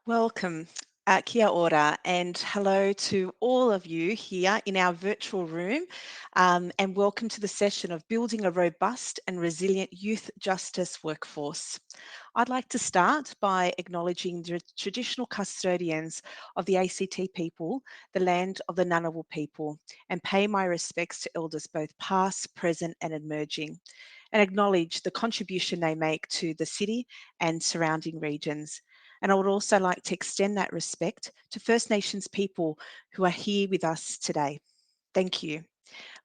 Welcome, kia ora, and hello to all of you here in our virtual room, and welcome to the session of Building a Robust and Resilient Youth Justice Workforce. I'd like to start by acknowledging the traditional custodians of the ACT people, the land of the Ngunnawal people, and pay my respects to elders both past, present and emerging, and acknowledge the contribution they make to the city and surrounding regions. And I would also like to extend that respect to First Nations people who are here with us today. Thank you.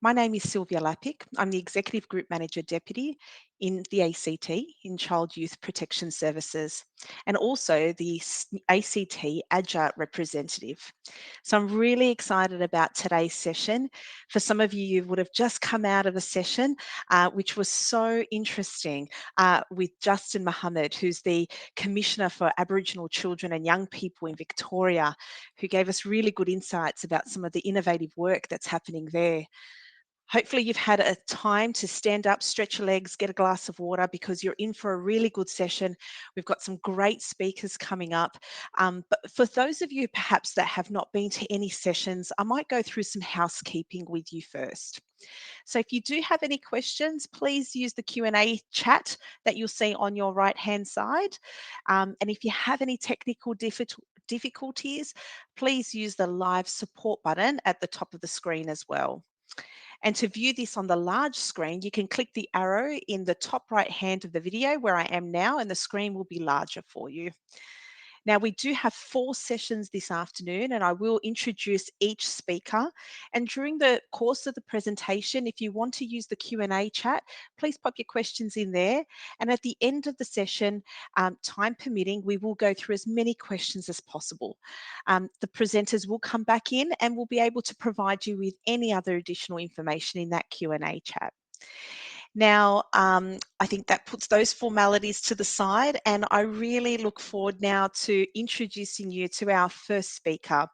My name is Sylvia Lappick. I'm the Executive Group Manager Deputy in the ACT, in Child Youth Protection Services, and also the ACT AYJC representative. So I'm really excited about today's session. For some of you, you would have just come out of a session which was so interesting with Justin Mohammed, who's the Commissioner for Aboriginal Children and Young People in Victoria, who gave us really good insights about some of the innovative work that's happening there. Hopefully you've had a time to stand up, stretch your legs, get a glass of water, because you're in for a really good session. We've got some great speakers coming up. But for those of you perhaps that have not been to any sessions, I might go through some housekeeping with you first. So if you do have any questions, please use the Q&A chat that you'll see on your right-hand side. And if you have any technical difficulties, please use the live support button at the top of the screen as well. And to view this on the large screen, you can click the arrow in the top right hand of the video where I am now, and the screen will be larger for you. Now, we do have 4 sessions this afternoon, and I will introduce each speaker. And during the course of the presentation, if you want to use the Q&A chat, please pop your questions in there. And at the end of the session, time permitting, we will go through as many questions as possible. The presenters will come back in and will be able to provide you with any other additional information in that Q&A chat. Now, I think that puts those formalities to the side, and I really look forward now to introducing you to our first speaker,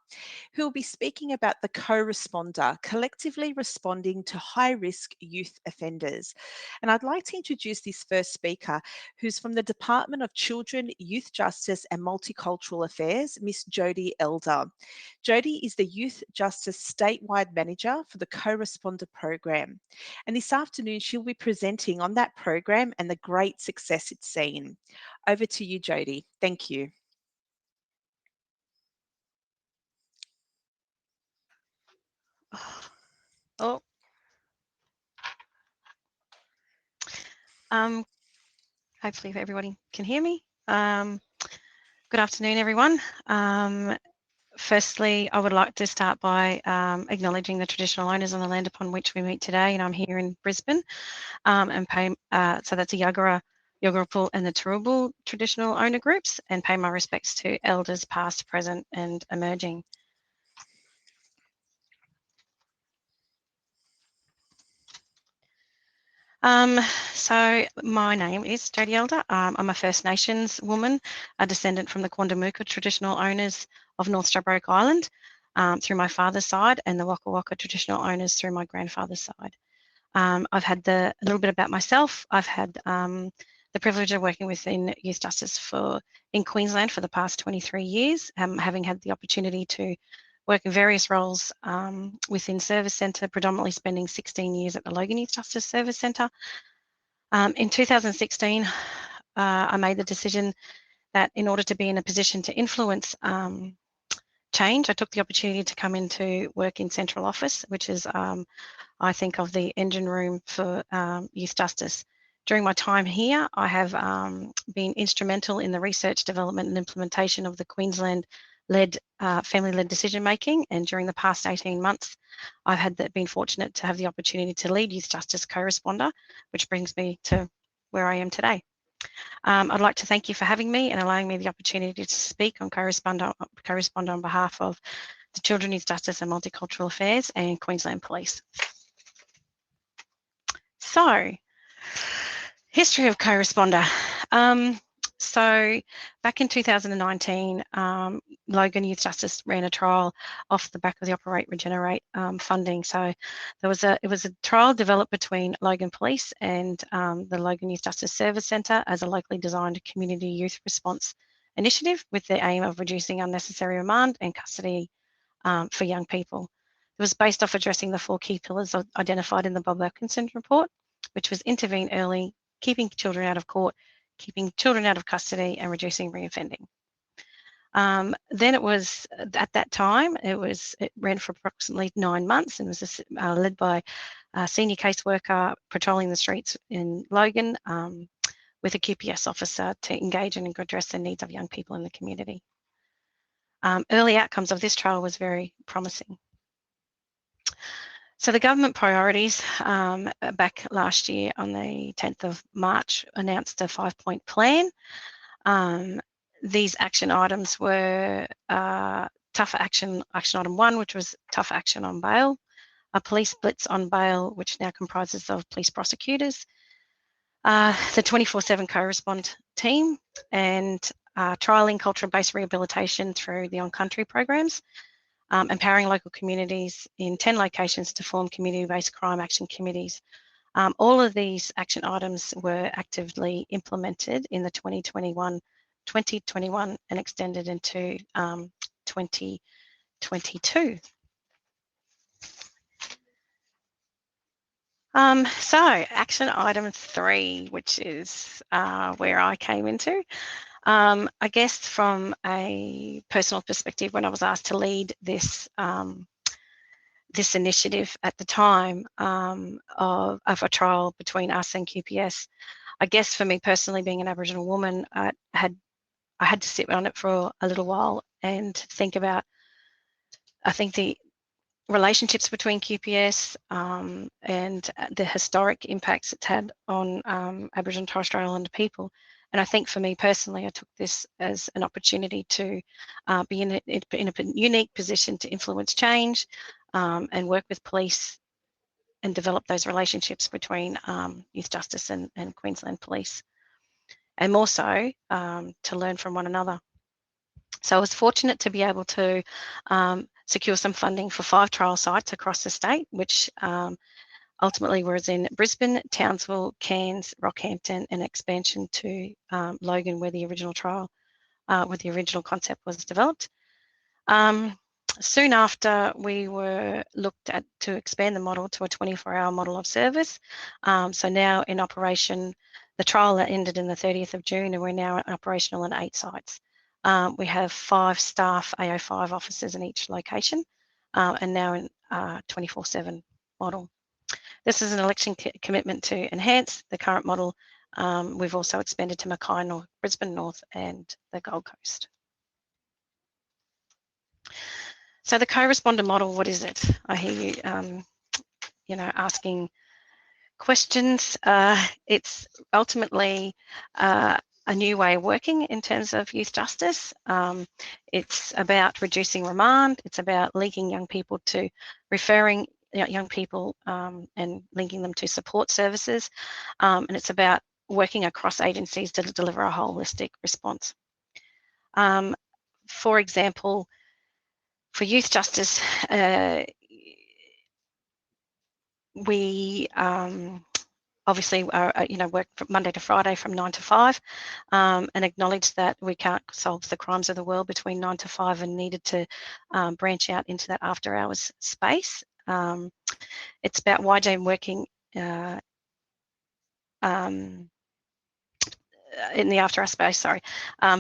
who will be speaking about the co-responder, collectively responding to high-risk youth offenders. And I'd like to introduce this first speaker, who's from the Department of Children, Youth Justice and Multicultural Affairs, Miss Jodie Elder. Jodie is the Youth Justice Statewide Manager for the Co-Responder Program. And this afternoon, she'll be presenting on that program and the great success it's seen. Over to you, Jodie. Thank you. Oh. Hopefully everybody can hear me. Good afternoon, everyone. Firstly, I would like to start by acknowledging the traditional owners on the land upon which we meet today, and I'm here in Brisbane, and pay, so that's the Yagara, Yagarapu and the Turrbal traditional owner groups, and pay my respects to elders past, present and emerging. So my name is Jodie Elder. I'm a First Nations woman, a descendant from the Quandamooka traditional owners of North Stradbroke Island through my father's side, and the Waka Waka traditional owners through my grandfather's side. I've had a little bit about myself. I've had the privilege of working within youth justice in Queensland for the past 23 years, having had the opportunity to work in various roles within Service Centre, predominantly spending 16 years at the Logan Youth Justice Service Centre. In 2016, I made the decision that in order to be in a position to influence change, I took the opportunity to come into work in central office, which is, I think, of the engine room for youth justice. During my time here, I have been instrumental in the research, development and implementation of the Queensland-led family-led decision-making, and during the past 18 months, I've been fortunate to have the opportunity to lead Youth Justice Co-Responder, which brings me to where I am today. I'd like to thank you for having me and allowing me the opportunity to speak on Co-Responder on behalf of the Children, Youth Justice and Multicultural Affairs and Queensland Police. So, history of Co-Responder. So back in 2019, Logan Youth Justice ran a trial off the back of the Operate Regenerate funding. So it was a trial developed between Logan Police and the Logan Youth Justice Service Centre as a locally designed community youth response initiative with the aim of reducing unnecessary remand and custody for young people. It was based off addressing the 4 key pillars identified in the Bob Atkinson report, which was intervene early, keeping children out of court, keeping children out of custody, and reducing reoffending. Then it was, at that time, it ran for approximately 9 months and was led by a senior caseworker patrolling the streets in Logan with a QPS officer to engage and address the needs of young people in the community. Early outcomes of this trial was very promising. So the government priorities back last year on the 10th of March announced a 5-point plan. These action items were tough action item 1, which was tough action on bail, a police blitz on bail, which now comprises of police prosecutors, the 24/7 co-respond team, and trialling culture-based rehabilitation through the on-country programs, empowering local communities in 10 locations to form community-based crime action committees. All of these action items were actively implemented in the 2021 and extended into 2022. So action item 3, which is where I came into. I guess from a personal perspective, when I was asked to lead this this initiative at the time of a trial between us and QPS, I guess for me personally, being an Aboriginal woman, I had to sit on it for a little while and think about, I think, the relationships between QPS and the historic impacts it's had on Aboriginal and Torres Strait Islander people. And I think for me personally, I took this as an opportunity to be in a unique position to influence change and work with police and develop those relationships between youth justice and Queensland Police, and more so to learn from one another. So I was fortunate to be able to secure some funding for 5 trial sites across the state, which ultimately was in Brisbane, Townsville, Cairns, Rockhampton, and expansion to Logan, where the original trial, where the original concept was developed. Soon after, we were looked at to expand the model to a 24-hour model of service. So now in operation, the trial that ended in the 30th of June, and we're now operational in 8 sites. We have 5 staff AO5 officers in each location, and now in 24/7 model. This is an election commitment to enhance the current model. We've also expanded to Mackay North, Brisbane North, and the Gold Coast. So the co-responder model, what is it? I hear you, asking questions. It's ultimately a new way of working in terms of youth justice. It's about reducing remand. It's about linking young people to referring young people and linking them to support services. And it's about working across agencies to deliver a holistic response. For example, for youth justice, we obviously work from Monday to Friday from 9 to 5, and acknowledge that we can't solve the crimes of the world between 9 to 5 and needed to branch out into that after hours space. It's about AYJC working in the after hours space,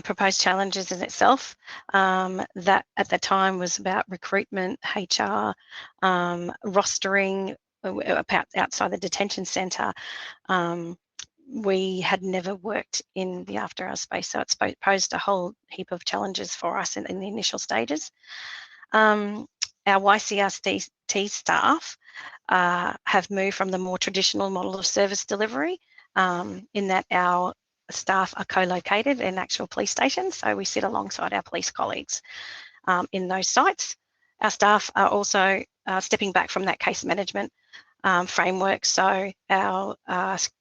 proposed challenges in itself. That at the time was about recruitment, HR, rostering outside the detention centre. We had never worked in the after hours space, so it's posed a whole heap of challenges for us in the initial stages. Our YCRT staff have moved from the more traditional model of service delivery, in that our staff are co-located in actual police stations, so we sit alongside our police colleagues in those sites. Our staff are also stepping back from that case management framework, so our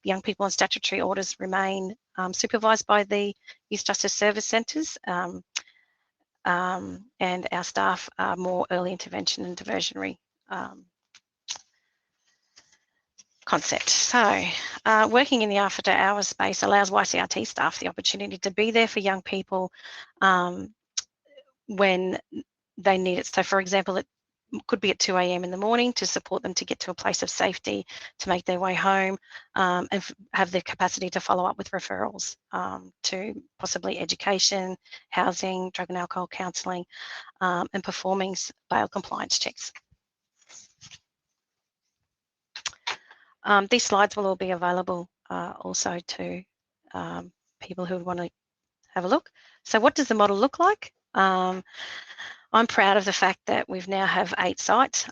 young people on statutory orders remain supervised by the Youth Justice Service Centres, and our staff are more early intervention and diversionary concept. So working in the after hours space allows YCRT staff the opportunity to be there for young people when they need it. So for example, it could be at 2 a.m. in the morning to support them to get to a place of safety, to make their way home, and have the capacity to follow up with referrals to possibly education, housing, drug and alcohol counselling, and performing bail compliance checks. These slides will all be available also to people who want to have a look. So what does the model look like? I'm proud of the fact that we've now have 8 sites.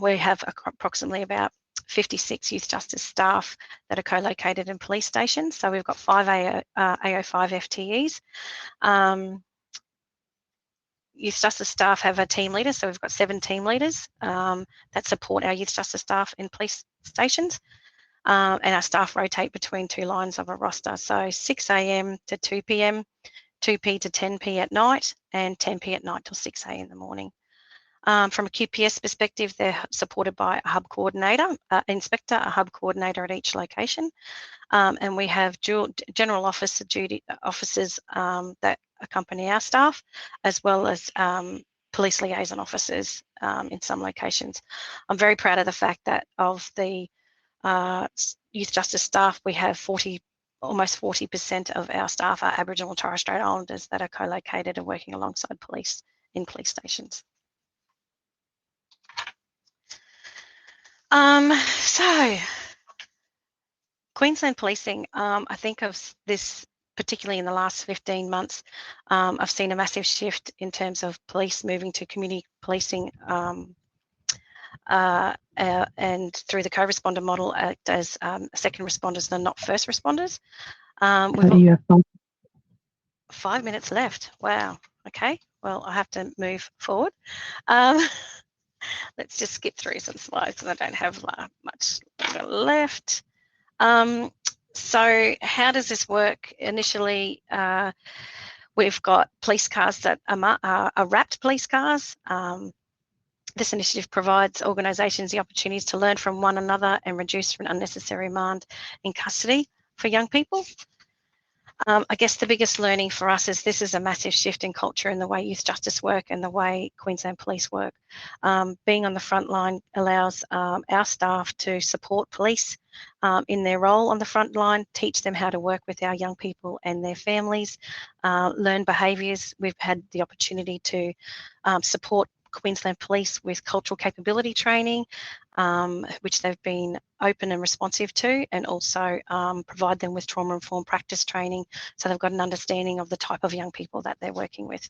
We have approximately about 56 youth justice staff that are co-located in police stations. So we've got 5 AO5 FTEs. Youth justice staff have a team leader, so we've got 7 team leaders that support our youth justice staff in police stations. And our staff rotate between 2 lines of a roster. So 6 a.m. to 2 p.m, 2p to 10p at night, and 10p at night till 6 a.m. in the morning. From a QPS perspective, they're supported by a hub coordinator, inspector, a hub coordinator at each location. And we have general officer officers that accompany our staff, as well as police liaison officers in some locations. I'm very proud of the fact that of the youth justice staff, we have almost 40% of our staff are Aboriginal and Torres Strait Islanders that are co-located and working alongside police in police stations. So Queensland policing, I think of this particularly in the last 15 months, I've seen a massive shift in terms of police moving to community policing and through the co-responder model act as second responders and not first responders. We've got 5 minutes left. Wow. Okay. Well, I have to move forward. Let's just skip through some slides because I don't have much left. So how does this work? Initially, we've got police cars that are wrapped police cars. This initiative provides organisations the opportunities to learn from one another and reduce unnecessary remand in custody for young people. I guess the biggest learning for us is this is a massive shift in culture in the way youth justice work and the way Queensland Police work. Being on the front line allows our staff to support police in their role on the front line, teach them how to work with our young people and their families, learn behaviours. We've had the opportunity to support Queensland Police with cultural capability training, which they've been open and responsive to, and also provide them with trauma-informed practice training so they've got an understanding of the type of young people that they're working with.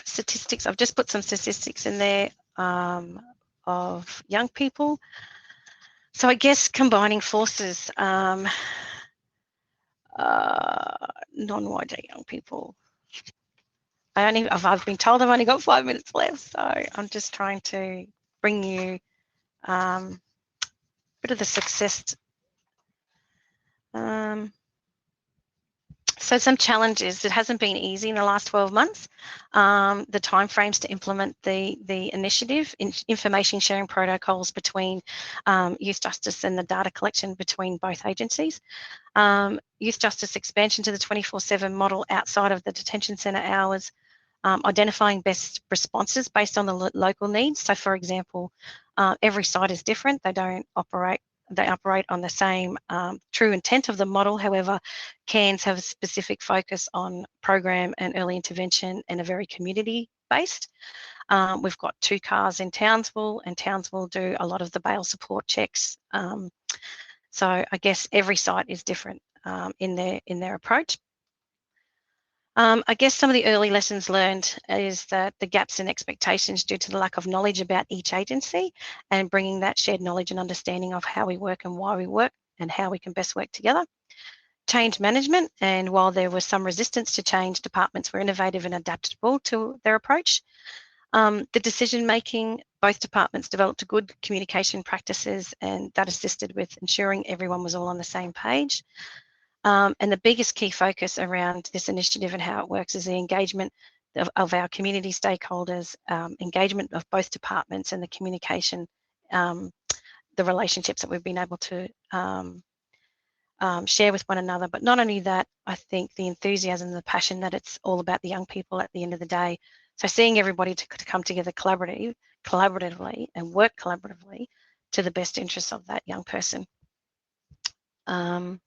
Statistics, I've just put some statistics in there of young people. So I guess combining forces, non-YJ young people. I've been told I've only got 5 minutes left, so I'm just trying to bring you a bit of the success. So some challenges. It hasn't been easy in the last 12 months. The timeframes to implement the initiative, information sharing protocols between youth justice and the data collection between both agencies. Youth justice expansion to the 24/7 model outside of the detention centre hours. Identifying best responses based on the local needs. So, for example, every site is different. They operate on the same true intent of the model. However, Cairns have a specific focus on program and early intervention and are very community-based. We've got 2 cars in Townsville, and Townsville do a lot of the bail support checks. So I guess every site is different in their approach. I guess some of the early lessons learned is that the gaps in expectations due to the lack of knowledge about each agency, and bringing that shared knowledge and understanding of how we work and why we work and how we can best work together. Change management, and while there was some resistance to change, departments were innovative and adaptable to their approach. The decision making, both departments developed good communication practices, and that assisted with ensuring everyone was all on the same page. And the biggest key focus around this initiative and how it works is the engagement of our community stakeholders, engagement of both departments, and the communication the relationships that we've been able to share with one another. But not only that, I think the enthusiasm, the passion that it's all about the young people at the end of the day. So seeing everybody to come together collaboratively and work collaboratively to the best interests of that young person. So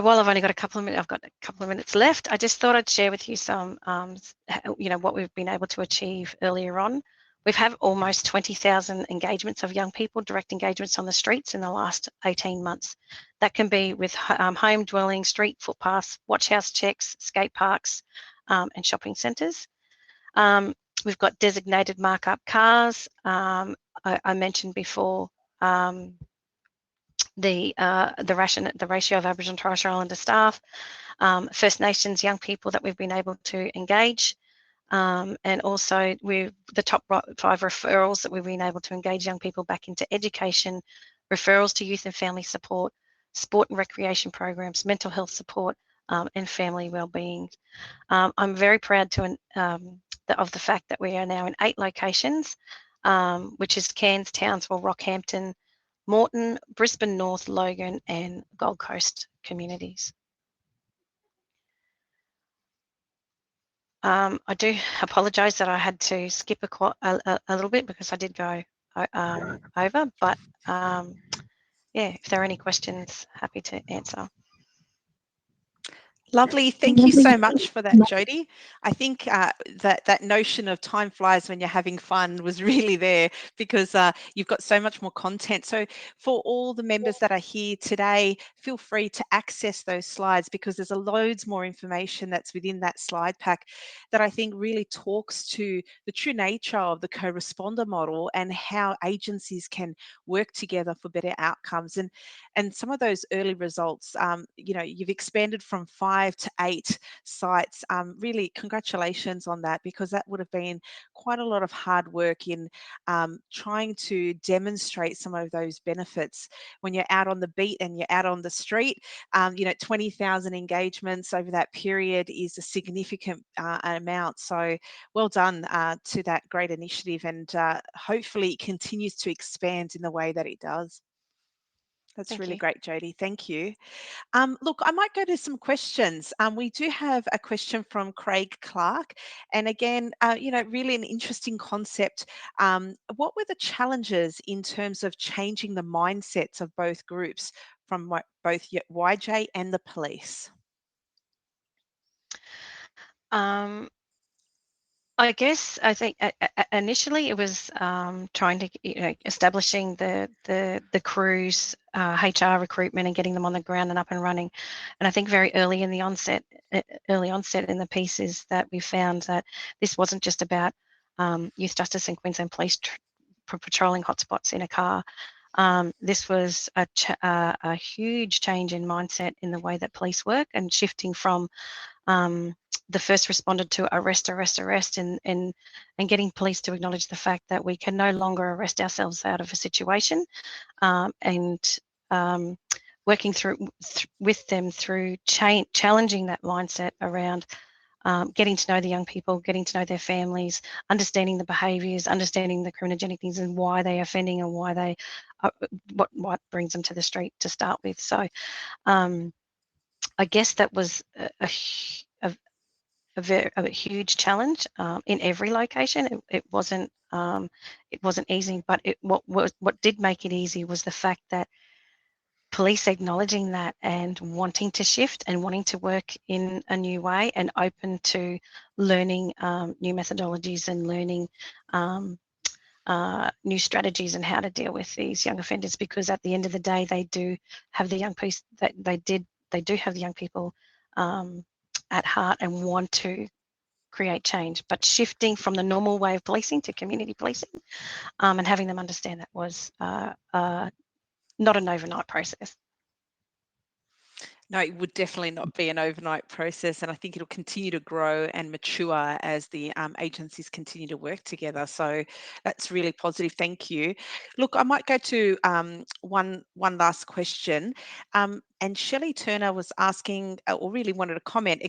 while I've only got a couple of minutes, I've got a couple of minutes left. I just thought I'd share with you some, what we've been able to achieve earlier on. We've had almost 20,000 engagements of young people, direct engagements on the streets in the last 18 months. That can be with home dwelling, street footpaths, watch house checks, skate parks, and shopping centres. We've got designated markup cars. I mentioned before the ratio of Aboriginal and Torres Strait Islander staff, First Nations young people that we've been able to engage, and also the top 5 referrals that we've been able to engage young people back into education, referrals to youth and family support, sport and recreation programs, mental health support, and family wellbeing. I'm very proud of the fact that we are now in 8 locations, which is Cairns, Townsville, Rockhampton, Moreton, Brisbane North, Logan, and Gold Coast communities. I do apologise that I had to skip a little bit because I did go over, but yeah, if there are any questions, happy to answer. Lovely. Thank you so much for that, Jodie. I think that notion of time flies when you're having fun was really there, because you've got so much more content. So for all the members that are here today, feel free to access those slides, because there's loads more information that's within that slide pack that I think really talks to the true nature of the co-responder model and how agencies can work together for better outcomes. And some of those early results, you've expanded from 5 to 8 sites. Really, congratulations on that, because that would have been quite a lot of hard work in trying to demonstrate some of those benefits when you're out on the beat and you're out on the street. 20,000 engagements over that period is a significant amount. So well done to that great initiative, and hopefully it continues to expand in the way that it does. That's really great, Jodie. Thank you. Look, I might go to some questions. We do have a question from Craig Clark. And again, really an interesting concept. What were the challenges in terms of changing the mindsets of both groups from both YJ and the police? I think initially it was trying to, establishing the crews, HR recruitment, and getting them on the ground and up and running. And I think very early onset in the piece is that we found that this wasn't just about youth justice and Queensland Police patrolling hotspots in a car. This was a huge change in mindset in the way that police work, and shifting from the first responder to arrest, and getting police to acknowledge the fact that we can no longer arrest ourselves out of a situation, and working with them through challenging that mindset around getting to know the young people, getting to know their families, understanding the behaviours, understanding the criminogenic things and why they're offending and why they what brings them to the street to start with. So I guess that was a huge challenge in every location. It wasn't easy, but what did make it easy was the fact that police acknowledging that and wanting to shift and wanting to work in a new way and open to learning new methodologies and learning new strategies and how to deal with these young offenders, because at the end of the day they do have the young piece that they do have the young people at heart and want to create change. But shifting from the normal way of policing to community policing and having them understand that was not an overnight process. No, it would definitely not be an overnight process, and I think it'll continue to grow and mature as the agencies continue to work together. So that's really positive. Thank you. Look, I might go to one last question. And Shelley Turner was asking, or really wanted to comment,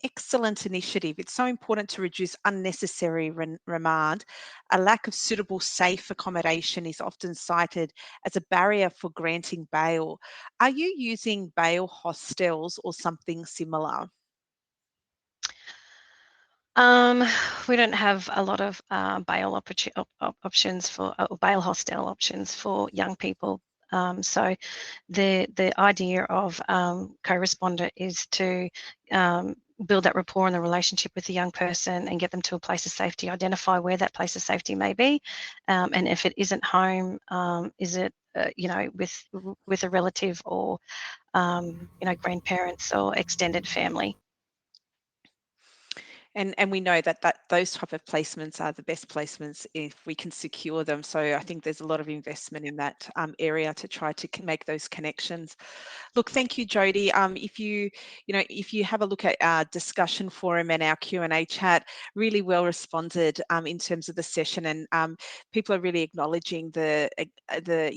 excellent initiative. It's so important to reduce unnecessary remand. A lack of suitable, safe accommodation is often cited as a barrier for granting bail. Are you using bail hostels or something similar? We don't have a lot of bail options for or bail hostel options for young people. So the idea of co-responder is to build that rapport and the relationship with the young person and get them to a place of safety, identify where that place of safety may be, and if it isn't home, is it with a relative or grandparents or extended family. And we know that those type of placements are the best placements if we can secure them. So I think there's a lot of investment in that area to try to make those connections. Look, thank you, Jodie. If you have a look at our discussion forum and our Q&A chat, really well responded in terms of the session, and people are really acknowledging the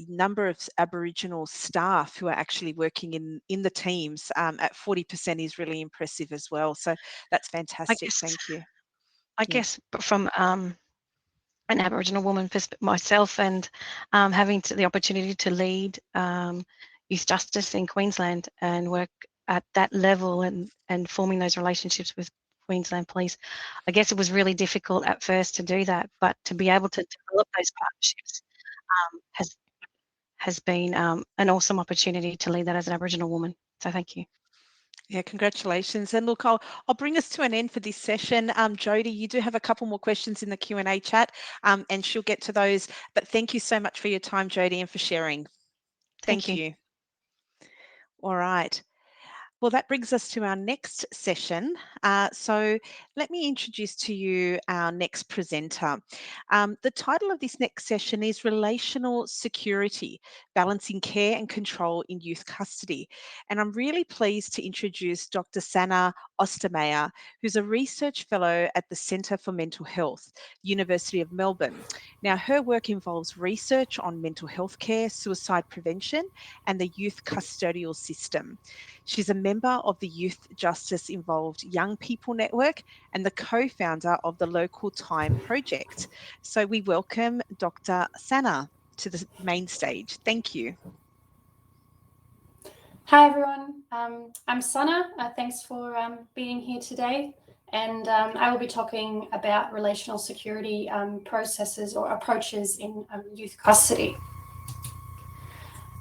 number of Aboriginal staff who are actually working in the teams at 40% is really impressive as well. So that's fantastic. Thank you. I guess from an Aboriginal woman myself, and having the opportunity to lead youth justice in Queensland and work at that level and forming those relationships with Queensland Police, I guess it was really difficult at first to do that, but to be able to develop those partnerships has been an awesome opportunity to lead that as an Aboriginal woman. So thank you. Yeah, congratulations. And look, I'll bring us to an end for this session. Jodie, you do have a couple more questions in the Q&A chat, and she'll get to those. But thank you so much for your time, Jodie, and for sharing. Thank you. All right. Well, that brings us to our next session. So let me introduce to you our next presenter. The title of this next session is Relational Security, Balancing Care and Control in Youth Custody. And I'm really pleased to introduce Dr. Sanne Ostermeijer, who's a research fellow at the Centre for Mental Health, University of Melbourne. Now, her work involves research on mental health care, suicide prevention, and the youth custodial system. She's a member of the Youth Justice Involved Young People Network and the co-founder of the Local Time Project. So we welcome Dr. Sanne to the main stage. Thank you. Hi everyone, I'm Sanne. Thanks for being here today, and I will be talking about relational security processes or approaches in youth custody.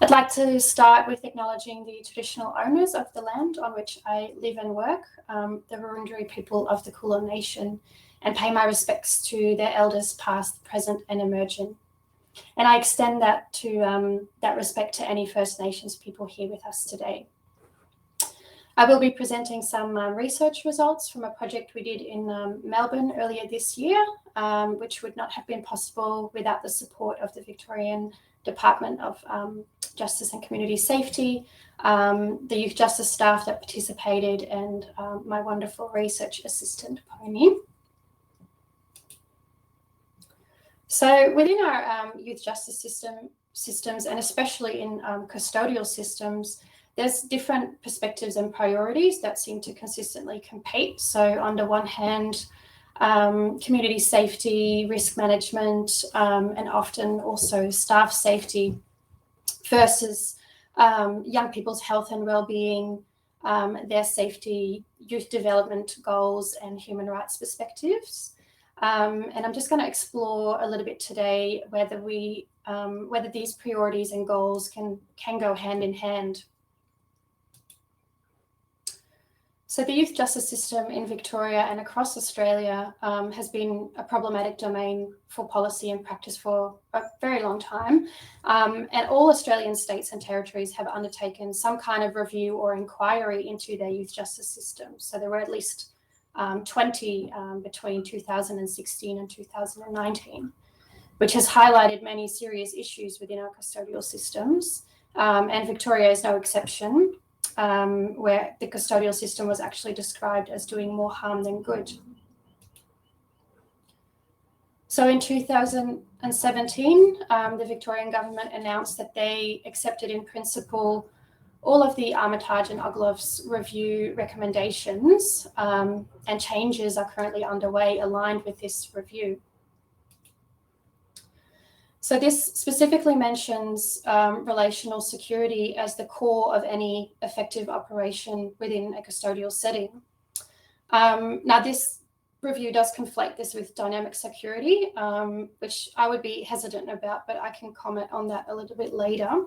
I'd like to start with acknowledging the traditional owners of the land on which I live and work, the Wurundjeri people of the Kulin Nation, and pay my respects to their elders past, present and emerging. And I extend that respect to any First Nations people here with us today. I will be presenting some research results from a project we did in Melbourne earlier this year, which would not have been possible without the support of the Victorian Department of Justice and Community Safety, the youth justice staff that participated, and my wonderful research assistant, Pony. So within our youth justice systems, and especially in custodial systems, there's different perspectives and priorities that seem to consistently compete. So on the one hand, community safety, risk management, and often also staff safety versus young people's health and well-being, their safety, youth development goals, and human rights perspectives. And I'm just going to explore a little bit today whether these priorities and goals can go hand in hand. So the youth justice system in Victoria and across Australia has been a problematic domain for policy and practice for a very long time. And all Australian states and territories have undertaken some kind of review or inquiry into their youth justice system. So there were at least 20 between 2016 and 2019, which has highlighted many serious issues within our custodial systems. And Victoria is no exception, where the custodial system was actually described as doing more harm than good. So in 2017, the Victorian government announced that they accepted in principle all of the Armitage and Oglov's review recommendations and changes are currently underway aligned with this review. So this specifically mentions relational security as the core of any effective operation within a custodial setting. Now, this review does conflate this with dynamic security, which I would be hesitant about, but I can comment on that a little bit later.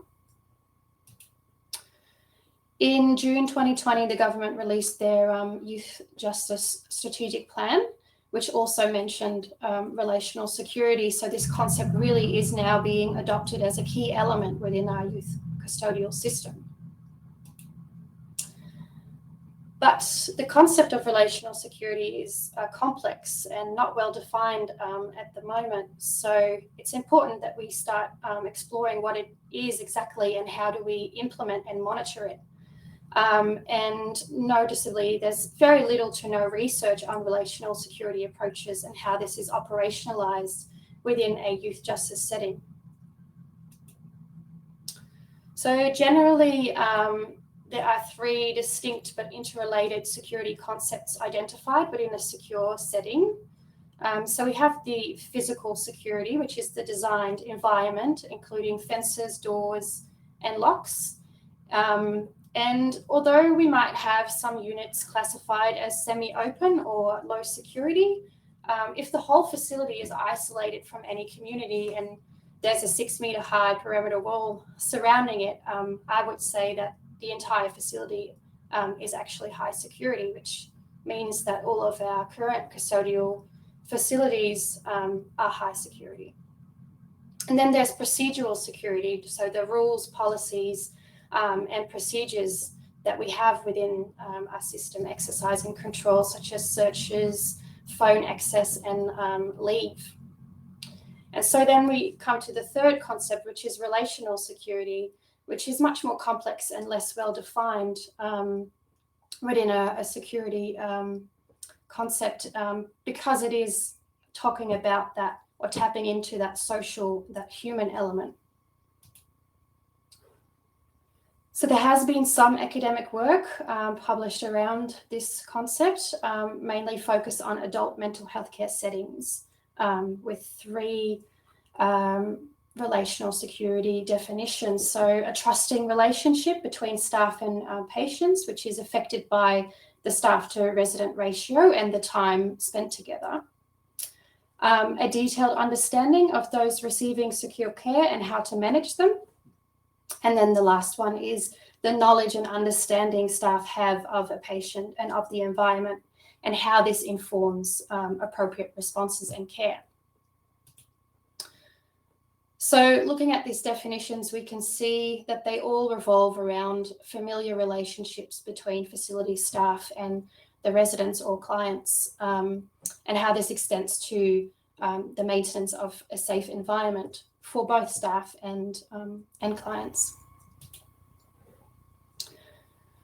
In June 2020, the government released their Youth Justice Strategic Plan, which also mentioned relational security. So this concept really is now being adopted as a key element within our youth custodial system. But the concept of relational security is complex and not well defined at the moment. So it's important that we start exploring what it is exactly and how do we implement and monitor it. And noticeably, there's very little to no research on relational security approaches and how this is operationalized within a youth justice setting. So generally, there are three distinct but interrelated security concepts identified within a secure setting. So we have the physical security, which is the designed environment, including fences, doors, and locks. And although we might have some units classified as semi-open or low security, if the whole facility is isolated from any community and there's a 6 meter high perimeter wall surrounding it, I would say that the entire facility is actually high security, which means that all of our current custodial facilities are high security. And then there's procedural security, so the rules, policies, and procedures that we have within our system exercising control, such as searches, phone access, and leave. And so then we come to the third concept, which is relational security, which is much more complex and less well defined within a security concept because it is talking about that or tapping into that social, that human element. So there has been some academic work published around this concept, mainly focused on adult mental health care settings with three relational security definitions. So a trusting relationship between staff and patients, which is affected by the staff to resident ratio and the time spent together. A detailed understanding of those receiving secure care and how to manage them. And then the last one is the knowledge and understanding staff have of a patient and of the environment and how this informs appropriate responses and care. So looking at these definitions, we can see that they all revolve around familiar relationships between facility staff and the residents or clients, and how this extends to the maintenance of a safe environment for both staff and clients.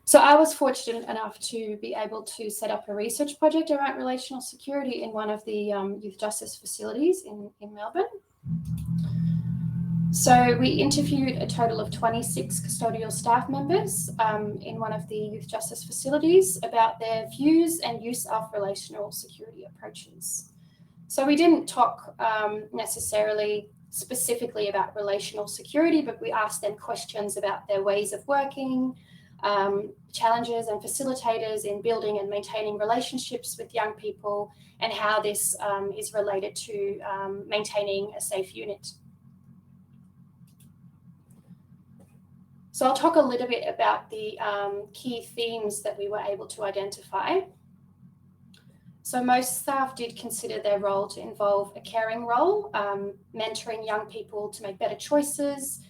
So I was fortunate enough to be able to set up a research project around relational security in one of the youth justice facilities in Melbourne. So we interviewed a total of 26 custodial staff members in one of the youth justice facilities about their views and use of relational security approaches. So we didn't talk necessarily specifically about relational security, but we asked them questions about their ways of working, challenges and facilitators in building and maintaining relationships with young people, and how this is related to maintaining a safe unit. So I'll talk a little bit about the key themes that we were able to identify. So most staff did consider their role to involve a caring role, mentoring young people to make better choices,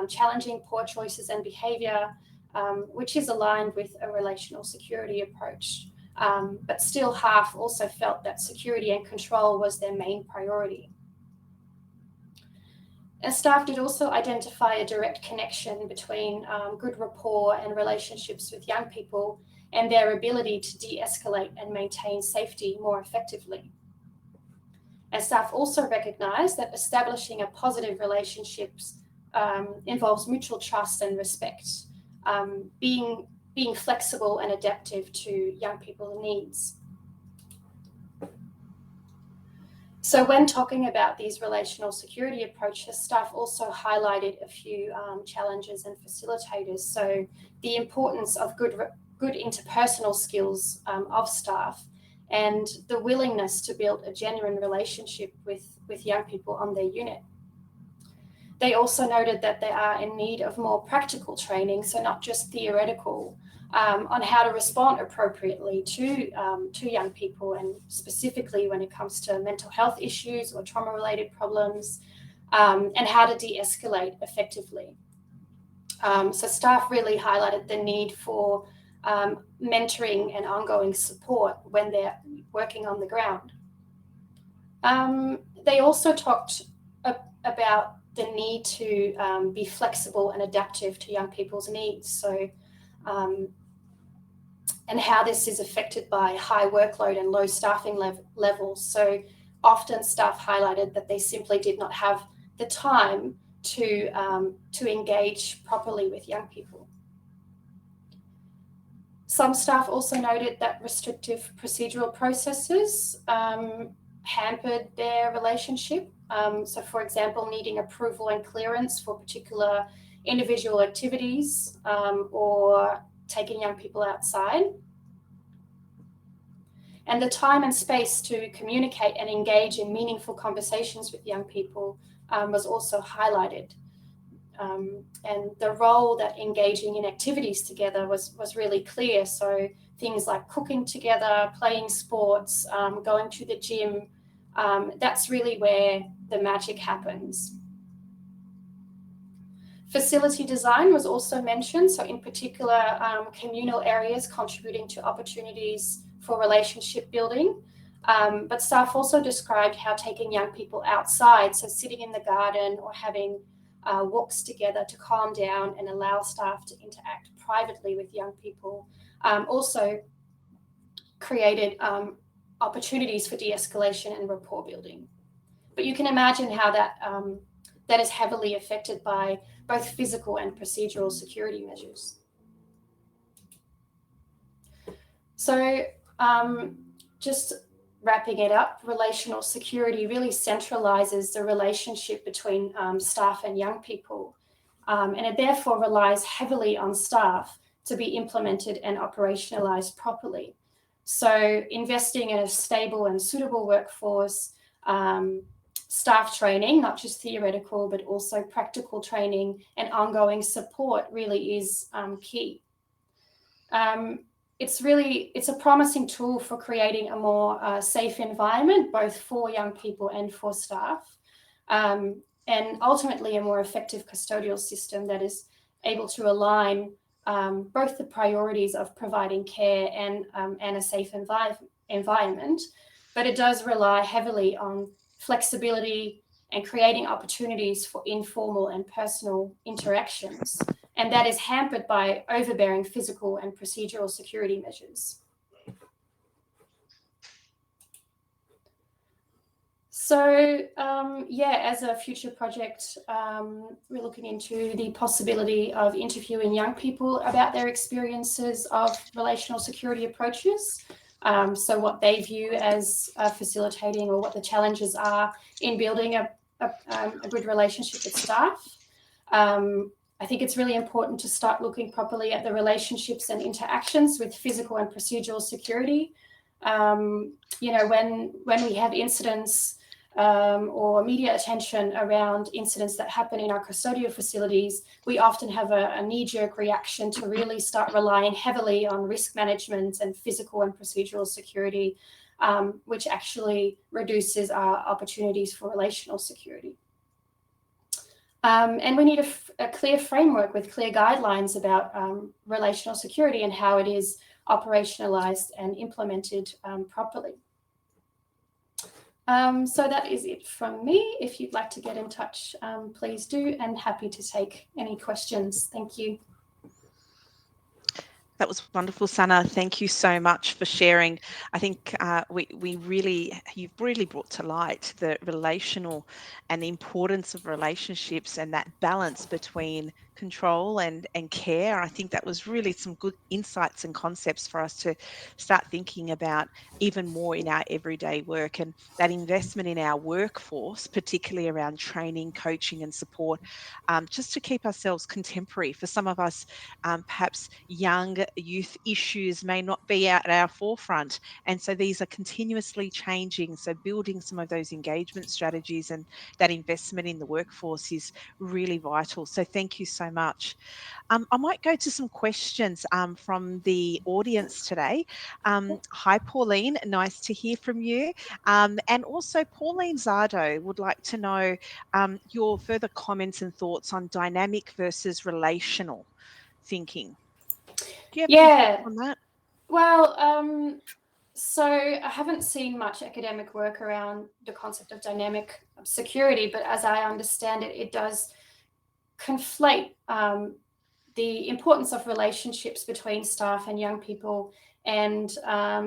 challenging poor choices and behaviour, which is aligned with a relational security approach. But still half also felt that security and control was their main priority. And staff did also identify a direct connection between good rapport and relationships with young people and their ability to de-escalate and maintain safety more effectively. And staff also recognised that establishing a positive relationships involves mutual trust and respect, being flexible and adaptive to young people's needs. So when talking about these relational security approaches, staff also highlighted a few challenges and facilitators. So the importance of good interpersonal skills of staff, and the willingness to build a genuine relationship with young people on their unit. They also noted that they are in need of more practical training, so not just theoretical, on how to respond appropriately to young people, and specifically when it comes to mental health issues or trauma-related problems, and how to de-escalate effectively. So staff really highlighted the need for mentoring and ongoing support when they're working on the ground. They also talked about the need to be flexible and adaptive to young people's needs. So, and how this is affected by high workload and low staffing levels. So often staff highlighted that they simply did not have the time to engage properly with young people. Some staff also noted that restrictive procedural processes hampered their relationship. So for example, needing approval and clearance for particular individual activities, or taking young people outside. And the time and space to communicate and engage in meaningful conversations with young people was also highlighted. And the role that engaging in activities together was really clear. So things like cooking together, playing sports, going to the gym, that's really where the magic happens. Facility design was also mentioned. So in particular, communal areas contributing to opportunities for relationship building. But staff also described how taking young people outside, so sitting in the garden or having walks together to calm down and allow staff to interact privately with young people, also created opportunities for de-escalation and rapport building. But you can imagine how that is heavily affected by both physical and procedural security measures. So just wrapping it up, relational security really centralizes the relationship between staff and young people, and it therefore relies heavily on staff to be implemented and operationalized properly. So investing in a stable and suitable workforce, staff training, not just theoretical, but also practical training and ongoing support really is key. It's a promising tool for creating a more safe environment, both for young people and for staff, and ultimately a more effective custodial system that is able to align both the priorities of providing care and a safe environment, but it does rely heavily on flexibility and creating opportunities for informal and personal interactions. And that is hampered by overbearing physical and procedural security measures. So as a future project, we're looking into the possibility of interviewing young people about their experiences of relational security approaches. So what they view as facilitating, or what the challenges are in building a good relationship with staff. I think it's really important to start looking properly at the relationships and interactions with physical and procedural security. When we have incidents or media attention around incidents that happen in our custodial facilities, we often have a knee-jerk reaction to really start relying heavily on risk management and physical and procedural security, which actually reduces our opportunities for relational security. And we need a clear framework with clear guidelines about relational security and how it is operationalized and implemented properly. So that is it from me. If you'd like to get in touch, please do, and happy to take any questions. Thank you. That was wonderful, Sanne. Thank you so much for sharing. I think you've really brought to light the relational and the importance of relationships and that balance between control and care. I think that was really some good insights and concepts for us to start thinking about even more in our everyday work, and that investment in our workforce, particularly around training, coaching and support, just to keep ourselves contemporary. For some of us, perhaps young youth issues may not be at our forefront, and so these are continuously changing. So building some of those engagement strategies and that investment in the workforce is really vital. So thank you so much. I might go to some questions from the audience today. Hi, Pauline. Nice to hear from you. And also, Pauline Zardo would like to know your further comments and thoughts on dynamic versus relational thinking. Do you have any thoughts on that? Well, so I haven't seen much academic work around the concept of dynamic security, but as I understand it, it does conflate the importance of relationships between staff and young people, and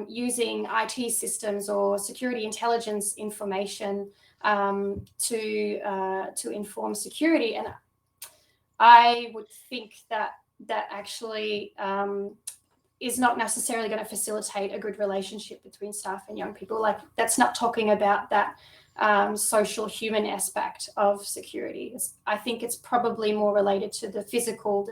using IT systems or security intelligence information to inform security. And I would think that that actually is not necessarily going to facilitate a good relationship between staff and young people. Like, that's not talking about that social human aspect of security. I think it's probably more related to the physical,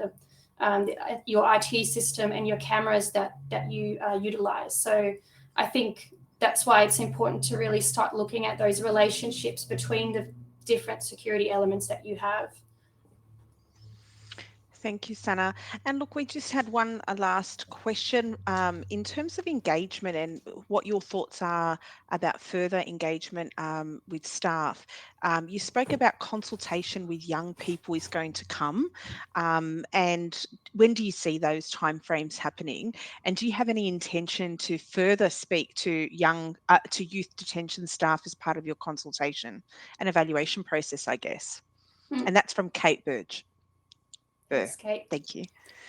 your IT system and your cameras that you utilize. So I think that's why it's important to really start looking at those relationships between the different security elements that you have. Thank you, Sanne. And look, we just had one last question in terms of engagement and what your thoughts are about further engagement with staff. You spoke about consultation with young people is going to come, and when do you see those timeframes happening? And do you have any intention to further speak to youth detention staff as part of your consultation and evaluation process, I guess? And that's from Kate Burge. Thanks, Kate. Thank you.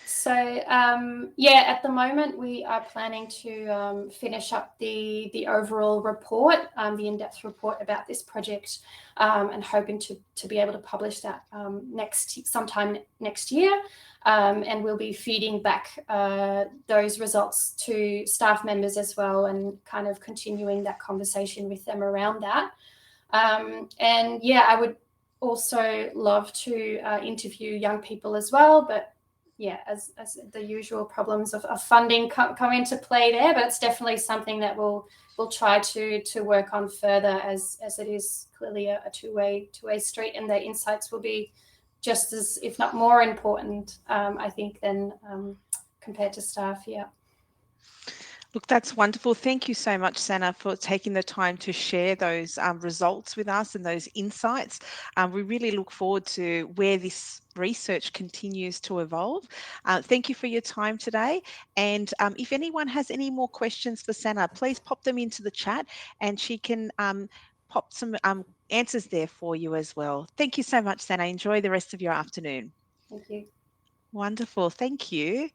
So yeah, at the moment we are planning to finish up the overall report, the in-depth report about this project, and hoping to be able to publish that sometime next year. And we'll be feeding back those results to staff members as well, and kind of continuing that conversation with them around that. And yeah, I would also love to interview young people as well, but yeah, as the usual problems of funding come into play there, but it's definitely something that we'll try to work on further, as it is clearly a two-way street, and the insights will be just as, if not more important, I think, than compared to staff. Yeah. Look, that's wonderful. Thank you so much, Sanne, for taking the time to share those results with us and those insights. We really look forward to where this research continues to evolve. Thank you for your time today. And if anyone has any more questions for Sanne, please pop them into the chat, and she can pop some answers there for you as well. Thank you so much, Sanne. Enjoy the rest of your afternoon. Thank you. Wonderful. Thank you.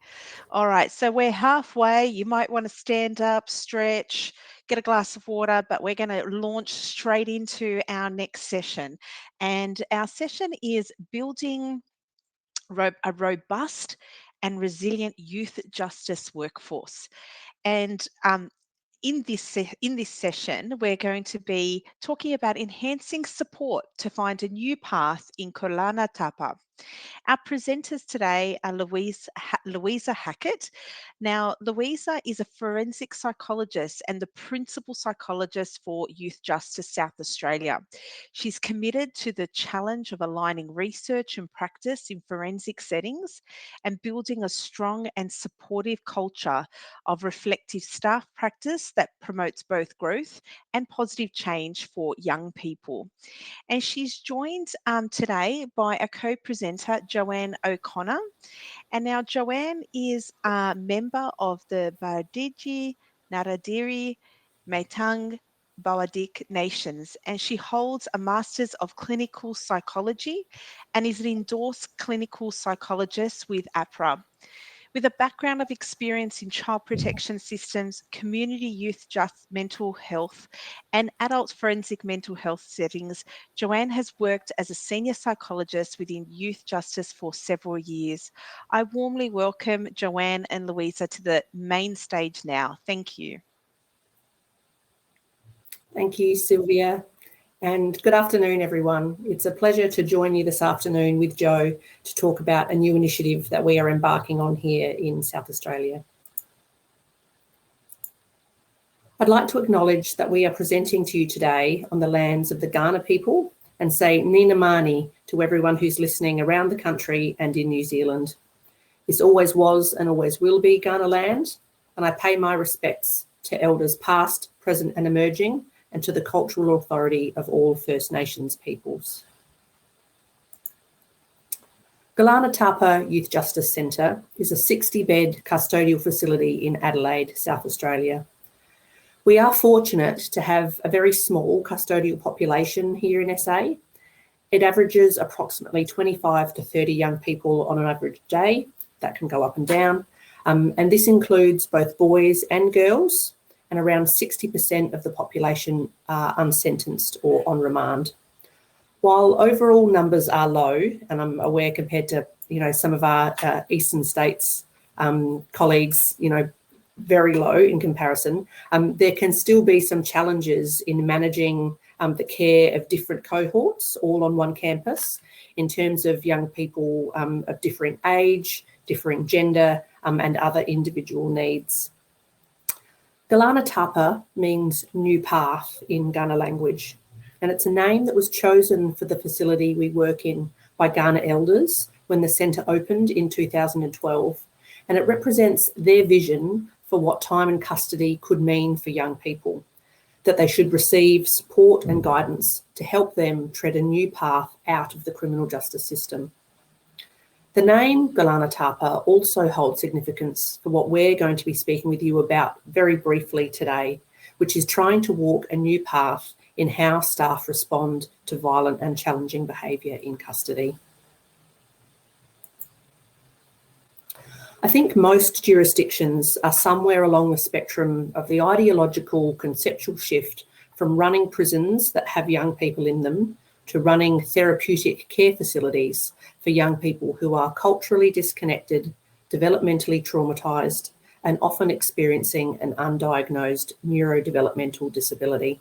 All right. So we're halfway. You might want to stand up, stretch, get a glass of water, but we're going to launch straight into our next session. And our session is building a robust and resilient youth justice workforce. And in this session, we're going to be talking about enhancing support to find a new path in Kurlana, Tapa. Our presenters today are Louisa Hackett. Now, Louisa is a forensic psychologist and the principal psychologist for Youth Justice South Australia. She's committed to the challenge of aligning research and practice in forensic settings and building a strong and supportive culture of reflective staff practice that promotes both growth and positive change for young people. And she's joined today by a co-presenter, Joanne O'Connor. And now Joanne is a member of the Bardigi, Naradiri, Meitang, Bawadik Nations, and she holds a Master's of Clinical Psychology and is an endorsed clinical psychologist with APRA. With a background of experience in child protection systems, community youth just mental health, and adult forensic mental health settings, Joanne has worked as a senior psychologist within youth justice for several years. I warmly welcome Joanne and Louisa to the main stage now. Thank you. Thank you, Sylvia. And good afternoon, everyone. It's a pleasure to join you this afternoon with Jo to talk about a new initiative that we are embarking on here in South Australia. I'd like to acknowledge that we are presenting to you today on the lands of the Kaurna people and say Nina Mani to everyone who's listening around the country and in New Zealand. This always was and always will be Kaurna land, and I pay my respects to elders past, present and emerging, and to the cultural authority of all First Nations peoples. Kurlana Tapa Youth Justice Centre is a 60-bed custodial facility in Adelaide, South Australia. We are fortunate to have a very small custodial population here in SA. It averages approximately 25 to 30 young people on an average day. That can go up and down. And this includes both boys and girls, and around 60% of the population are unsentenced or on remand. While overall numbers are low, and I'm aware compared to some of our eastern states colleagues, very low in comparison, there can still be some challenges in managing the care of different cohorts all on one campus in terms of young people of different age, differing gender, and other individual needs. Kurlana Tapa means new path in Kaurna language, and it's a name that was chosen for the facility we work in by Kaurna elders when the centre opened in 2012, and it represents their vision for what time in custody could mean for young people, that they should receive support and guidance to help them tread a new path out of the criminal justice system. The name Kurlana Tapa also holds significance for what we're going to be speaking with you about very briefly today, which is trying to walk a new path in how staff respond to violent and challenging behaviour in custody. I think most jurisdictions are somewhere along the spectrum of the ideological conceptual shift from running prisons that have young people in them to running therapeutic care facilities for young people who are culturally disconnected, developmentally traumatised, and often experiencing an undiagnosed neurodevelopmental disability.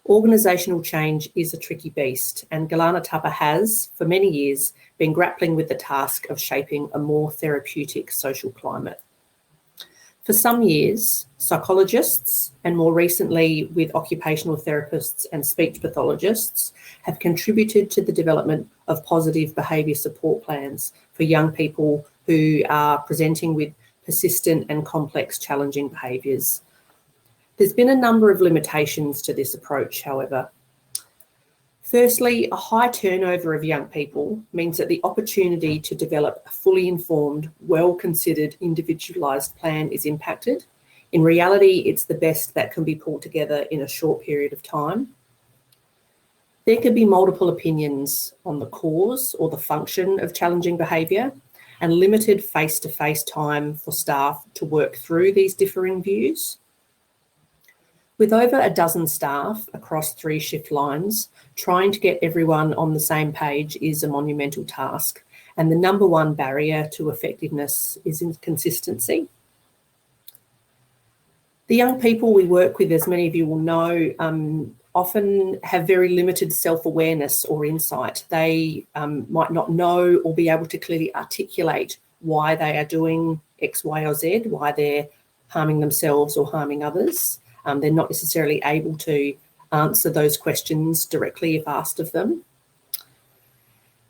Organisational change is a tricky beast, and Kurlana Tapa has, for many years, been grappling with the task of shaping a more therapeutic social climate. For some years, psychologists, and more recently with occupational therapists and speech pathologists, have contributed to the development of positive behaviour support plans for young people who are presenting with persistent and complex challenging behaviours. There's been a number of limitations to this approach, however. Firstly, a high turnover of young people means that the opportunity to develop a fully informed, well-considered, individualised plan is impacted. In reality, it's the best that can be pulled together in a short period of time. There can be multiple opinions on the cause or the function of challenging behaviour, and limited face-to-face time for staff to work through these differing views. With over a dozen staff across 3 shift lines, trying to get everyone on the same page is a monumental task, and the number one barrier to effectiveness is inconsistency. The young people we work with, as many of you will know, often have very limited self-awareness or insight. They might not know or be able to clearly articulate why they are doing X, Y, or Z, why they're harming themselves or harming others. They're not necessarily able to answer those questions directly if asked of them.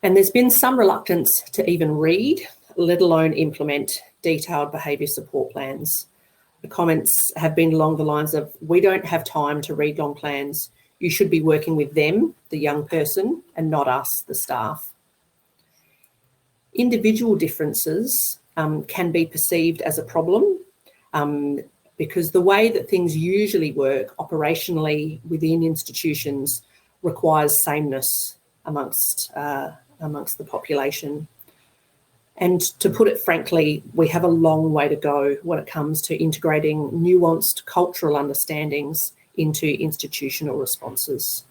And there's been some reluctance to even read, let alone implement detailed behaviour support plans. The comments have been along the lines of, we don't have time to read long plans. You should be working with them, the young person, and not us, the staff. Individual differences can be perceived as a problem because the way that things usually work operationally within institutions requires sameness amongst the population. And to put it frankly, we have a long way to go when it comes to integrating nuanced cultural understandings into institutional responses.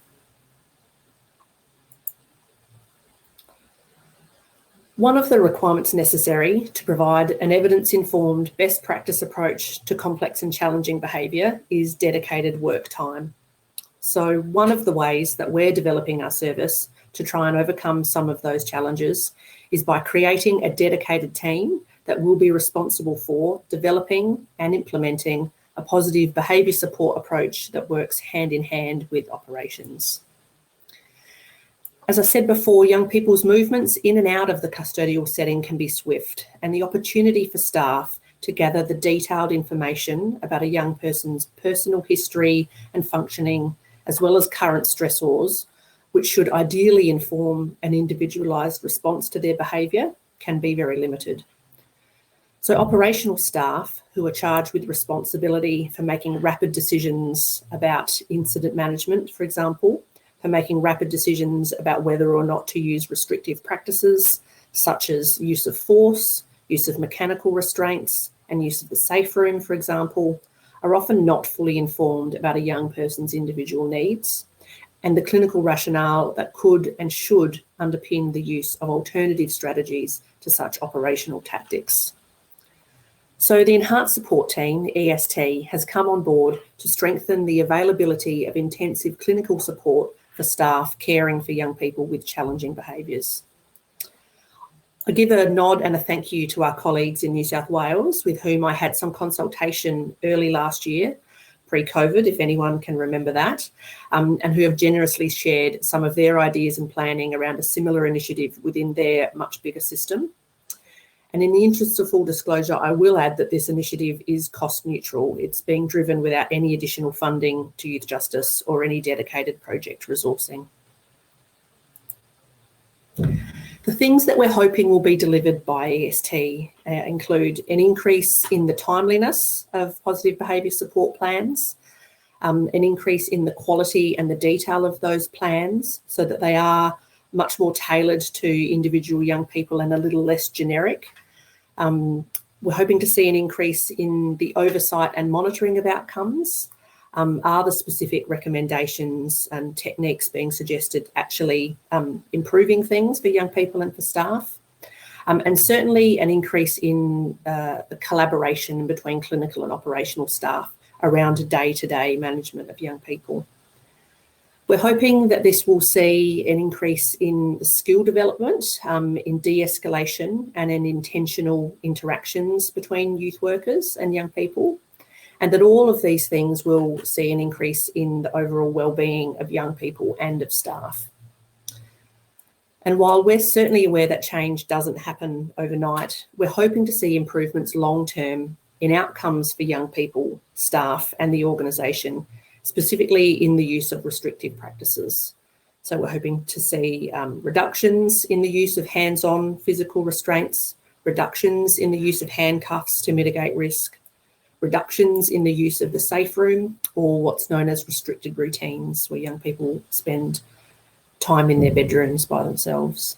One of the requirements necessary to provide an evidence-informed best practice approach to complex and challenging behaviour is dedicated work time. So one of the ways that we're developing our service to try and overcome some of those challenges is by creating a dedicated team that will be responsible for developing and implementing a positive behaviour support approach that works hand in hand with operations. As I said before, young people's movements in and out of the custodial setting can be swift, and the opportunity for staff to gather the detailed information about a young person's personal history and functioning, as well as current stressors, which should ideally inform an individualised response to their behaviour, can be very limited. So operational staff who are charged with responsibility for making rapid decisions about incident management, for example, for making rapid decisions about whether or not to use restrictive practices, such as use of force, use of mechanical restraints, and use of the safe room, for example, are often not fully informed about a young person's individual needs and the clinical rationale that could and should underpin the use of alternative strategies to such operational tactics. So the Enhanced Support Team, EST, has come on board to strengthen the availability of intensive clinical support for staff caring for young people with challenging behaviours. I give a nod and a thank you to our colleagues in New South Wales with whom I had some consultation early last year, pre-COVID, if anyone can remember that, and who have generously shared some of their ideas and planning around a similar initiative within their much bigger system. And in the interest of full disclosure, I will add that this initiative is cost neutral. It's being driven without any additional funding to youth justice or any dedicated project resourcing. The things that we're hoping will be delivered by EST include an increase in the timeliness of positive behaviour support plans, an increase in the quality and the detail of those plans so that they are much more tailored to individual young people and a little less generic. We're hoping to see an increase in the oversight and monitoring of outcomes. Are the specific recommendations and techniques being suggested actually improving things for young people and for staff? And certainly an increase in the collaboration between clinical and operational staff around day-to-day management of young people. We're hoping that this will see an increase in skill development, in de-escalation and in intentional interactions between youth workers and young people, and that all of these things will see an increase in the overall wellbeing of young people and of staff. And while we're certainly aware that change doesn't happen overnight, we're hoping to see improvements long-term in outcomes for young people, staff and the organisation, specifically in the use of restrictive practices. So we're hoping to see reductions in the use of hands-on physical restraints, reductions in the use of handcuffs to mitigate risk, reductions in the use of the safe room, or what's known as restricted routines, where young people spend time in their bedrooms by themselves.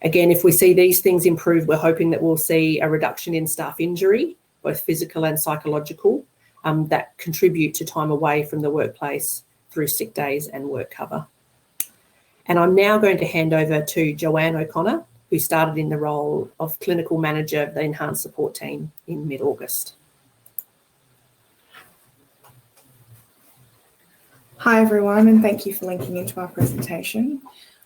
Again, if we see these things improve, we're hoping that we'll see a reduction in staff injury, both physical and psychological, that contribute to time away from the workplace through sick days and work cover. And I'm now going to hand over to Joanne O'Connor, who started in the role of Clinical Manager of the Enhanced Support Team in mid-August. Hi everyone, and thank you for linking into our presentation.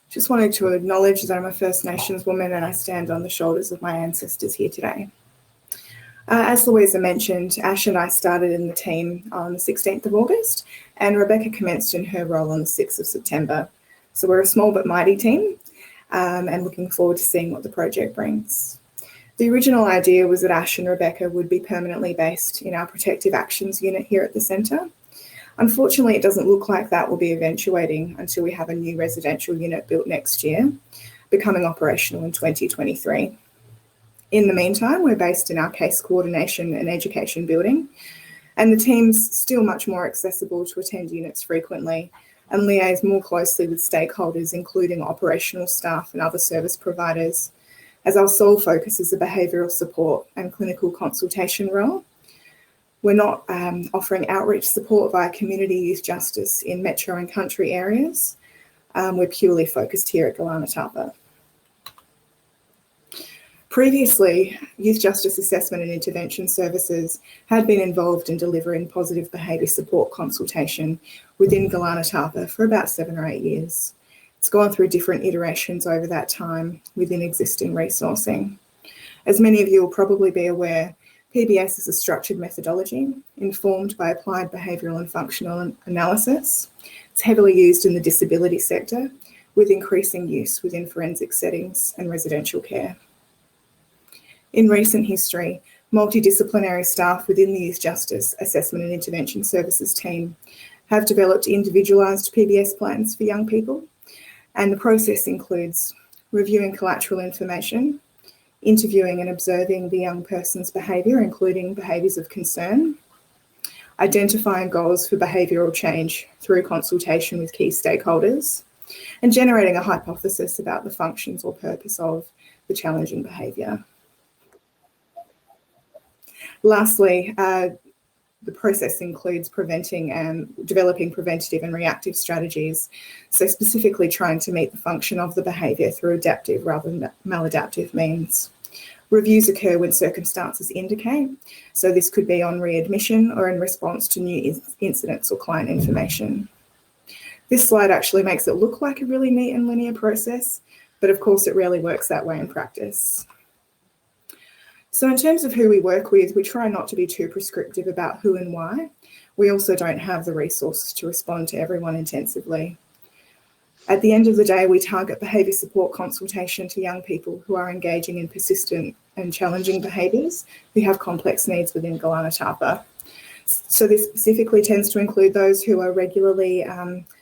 Just wanted to acknowledge that I'm a First Nations woman and I stand on the shoulders of my ancestors here today. As Louisa mentioned, Ash and I started in the team on the 16th of August and Rebecca commenced in her role on the 6th of September. So we're a small but mighty team and looking forward to seeing what the project brings. The original idea was that Ash and Rebecca would be permanently based in our Protective Actions unit here at the centre. Unfortunately, it doesn't look like that will be eventuating until we have a new residential unit built next year, becoming operational in 2023. In the meantime, we're based in our Case Coordination and Education building, and the team's still much more accessible to attend units frequently and liaise more closely with stakeholders, including operational staff and other service providers, as our sole focus is the behavioural support and clinical consultation role. We're not offering outreach support via community youth justice in metro and country areas. We're purely focused here at Kurlana Tapa. Previously, youth justice assessment and intervention services had been involved in delivering positive behaviour support consultation within Kurlana Tapa for about 7 or 8 years. It's gone through different iterations over that time within existing resourcing. As many of you will probably be aware, PBS is a structured methodology informed by applied behavioural and functional analysis. It's heavily used in the disability sector with increasing use within forensic settings and residential care. In recent history, multidisciplinary staff within the Youth Justice Assessment and Intervention Services team have developed individualised PBS plans for young people, and the process includes reviewing collateral information, interviewing and observing the young person's behaviour, including behaviours of concern, identifying goals for behavioural change through consultation with key stakeholders, and generating a hypothesis about the functions or purpose of the challenging behaviour. Lastly, the process includes preventing and developing preventative and reactive strategies, so specifically trying to meet the function of the behaviour through adaptive rather than maladaptive means. Reviews occur when circumstances indicate, so this could be on readmission or in response to new incidents or client information. This slide actually makes it look like a really neat and linear process, but of course it rarely works that way in practice. So in terms of who we work with, we try not to be too prescriptive about who and why. We also don't have the resources to respond to everyone intensively. At the end of the day, we target behaviour support consultation to young people who are engaging in persistent and challenging behaviours who have complex needs within Kurlana Tapa. So this specifically tends to include those who are regularly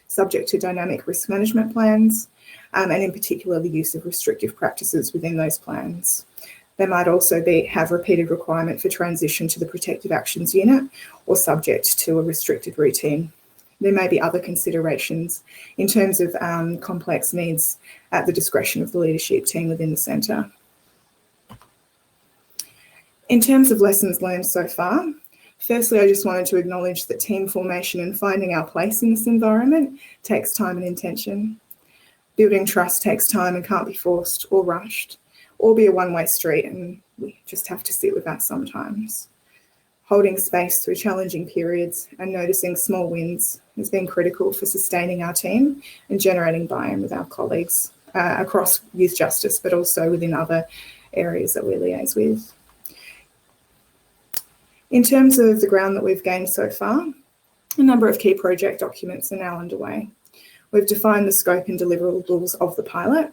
subject to dynamic risk management plans, and in particular the use of restrictive practices within those plans. They might also have repeated requirement for transition to the Protective Actions Unit or subject to a restricted routine. There may be other considerations in terms of complex needs at the discretion of the leadership team within the centre. In terms of lessons learned so far, firstly, I just wanted to acknowledge that team formation and finding our place in this environment takes time and intention. Building trust takes time and can't be forced or rushed, or be a one-way street, and we just have to sit with that sometimes. Holding space through challenging periods and noticing small wins has been critical for sustaining our team and generating buy-in with our colleagues across youth justice, but also within other areas that we liaise with. In terms of the ground that we've gained so far, a number of key project documents are now underway. We've defined the scope and deliverables of the pilot,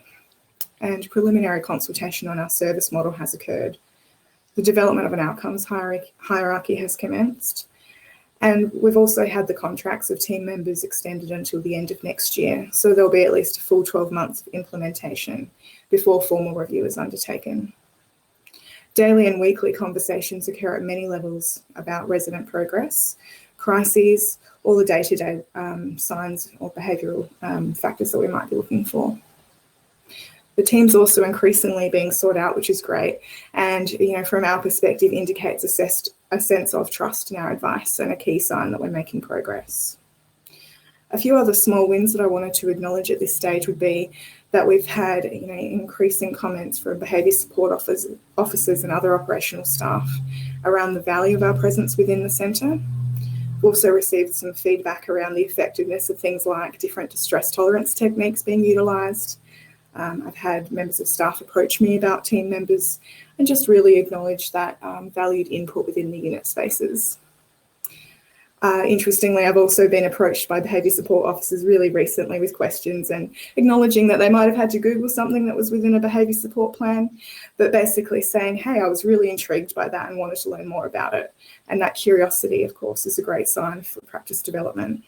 and preliminary consultation on our service model has occurred. The development of an outcomes hierarchy has commenced, and we've also had the contracts of team members extended until the end of next year, so there'll be at least a full 12 months of implementation before formal review is undertaken. Daily and weekly conversations occur at many levels about resident progress, crises, all the day-to-day signs or behavioural factors that we might be looking for. The team's also increasingly being sought out, which is great, and from our perspective indicates a sense of trust in our advice and a key sign that we're making progress. A few other small wins that I wanted to acknowledge at this stage would be that we've had increasing comments from behaviour support officers and other operational staff around the value of our presence within the centre. We've also received some feedback around the effectiveness of things like different distress tolerance techniques being utilised. I've had members of staff approach me about team members and just really acknowledge that valued input within the unit spaces. Interestingly, I've also been approached by behaviour support officers really recently with questions and acknowledging that they might have had to Google something that was within a behaviour support plan, but basically saying, hey, I was really intrigued by that and wanted to learn more about it. And that curiosity, of course, is a great sign for practice development.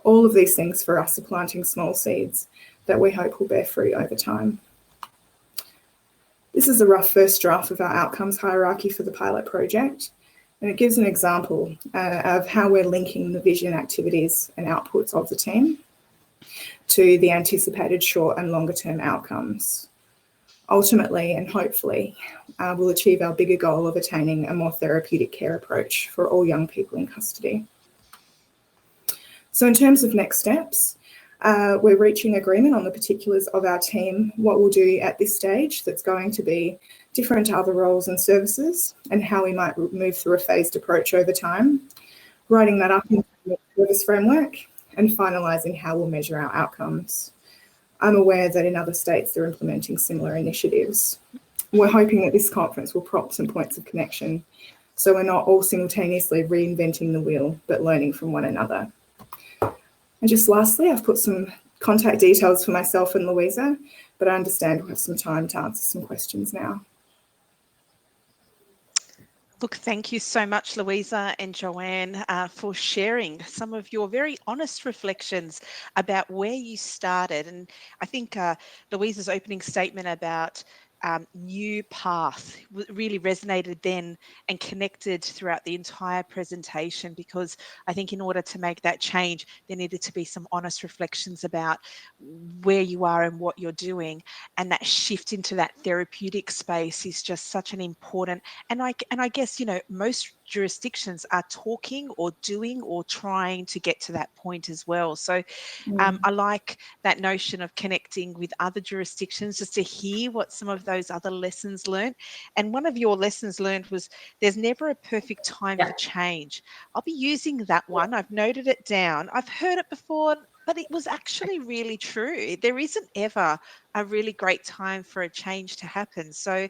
All of these things for us are planting small seeds that we hope will bear fruit over time. This is a rough first draft of our outcomes hierarchy for the pilot project, and it gives an example of how we're linking the vision, activities and outputs of the team to the anticipated short and longer term outcomes. Ultimately and hopefully, we'll achieve our bigger goal of attaining a more therapeutic care approach for all young people in custody. So in terms of next steps, we're reaching agreement on the particulars of our team, what we'll do at this stage that's going to be different to other roles and services, and how we might move through a phased approach over time, writing that up in the service framework and finalising how we'll measure our outcomes. I'm aware that in other states they're implementing similar initiatives. We're hoping that this conference will prompt some points of connection, so we're not all simultaneously reinventing the wheel, but learning from one another. And just lastly, I've put some contact details for myself and Louisa, but I understand we'll have some time to answer some questions now. Look, thank you so much, Louisa and Joanne, for sharing some of your very honest reflections about where you started. And I think Louisa's opening statement about new path really resonated then and connected throughout the entire presentation, because I think in order to make that change, there needed to be some honest reflections about where you are and what you're doing. And that shift into that therapeutic space is just such an important, and I guess, you know, most jurisdictions are talking or doing or trying to get to that point as well. So I like that notion of connecting with other jurisdictions just to hear what some of those other lessons learned. And one of your lessons learned was there's never a perfect time for change. I'll be using that one. I've noted it down. I've heard it before, but it was actually really true. There isn't ever a really great time for a change to happen. So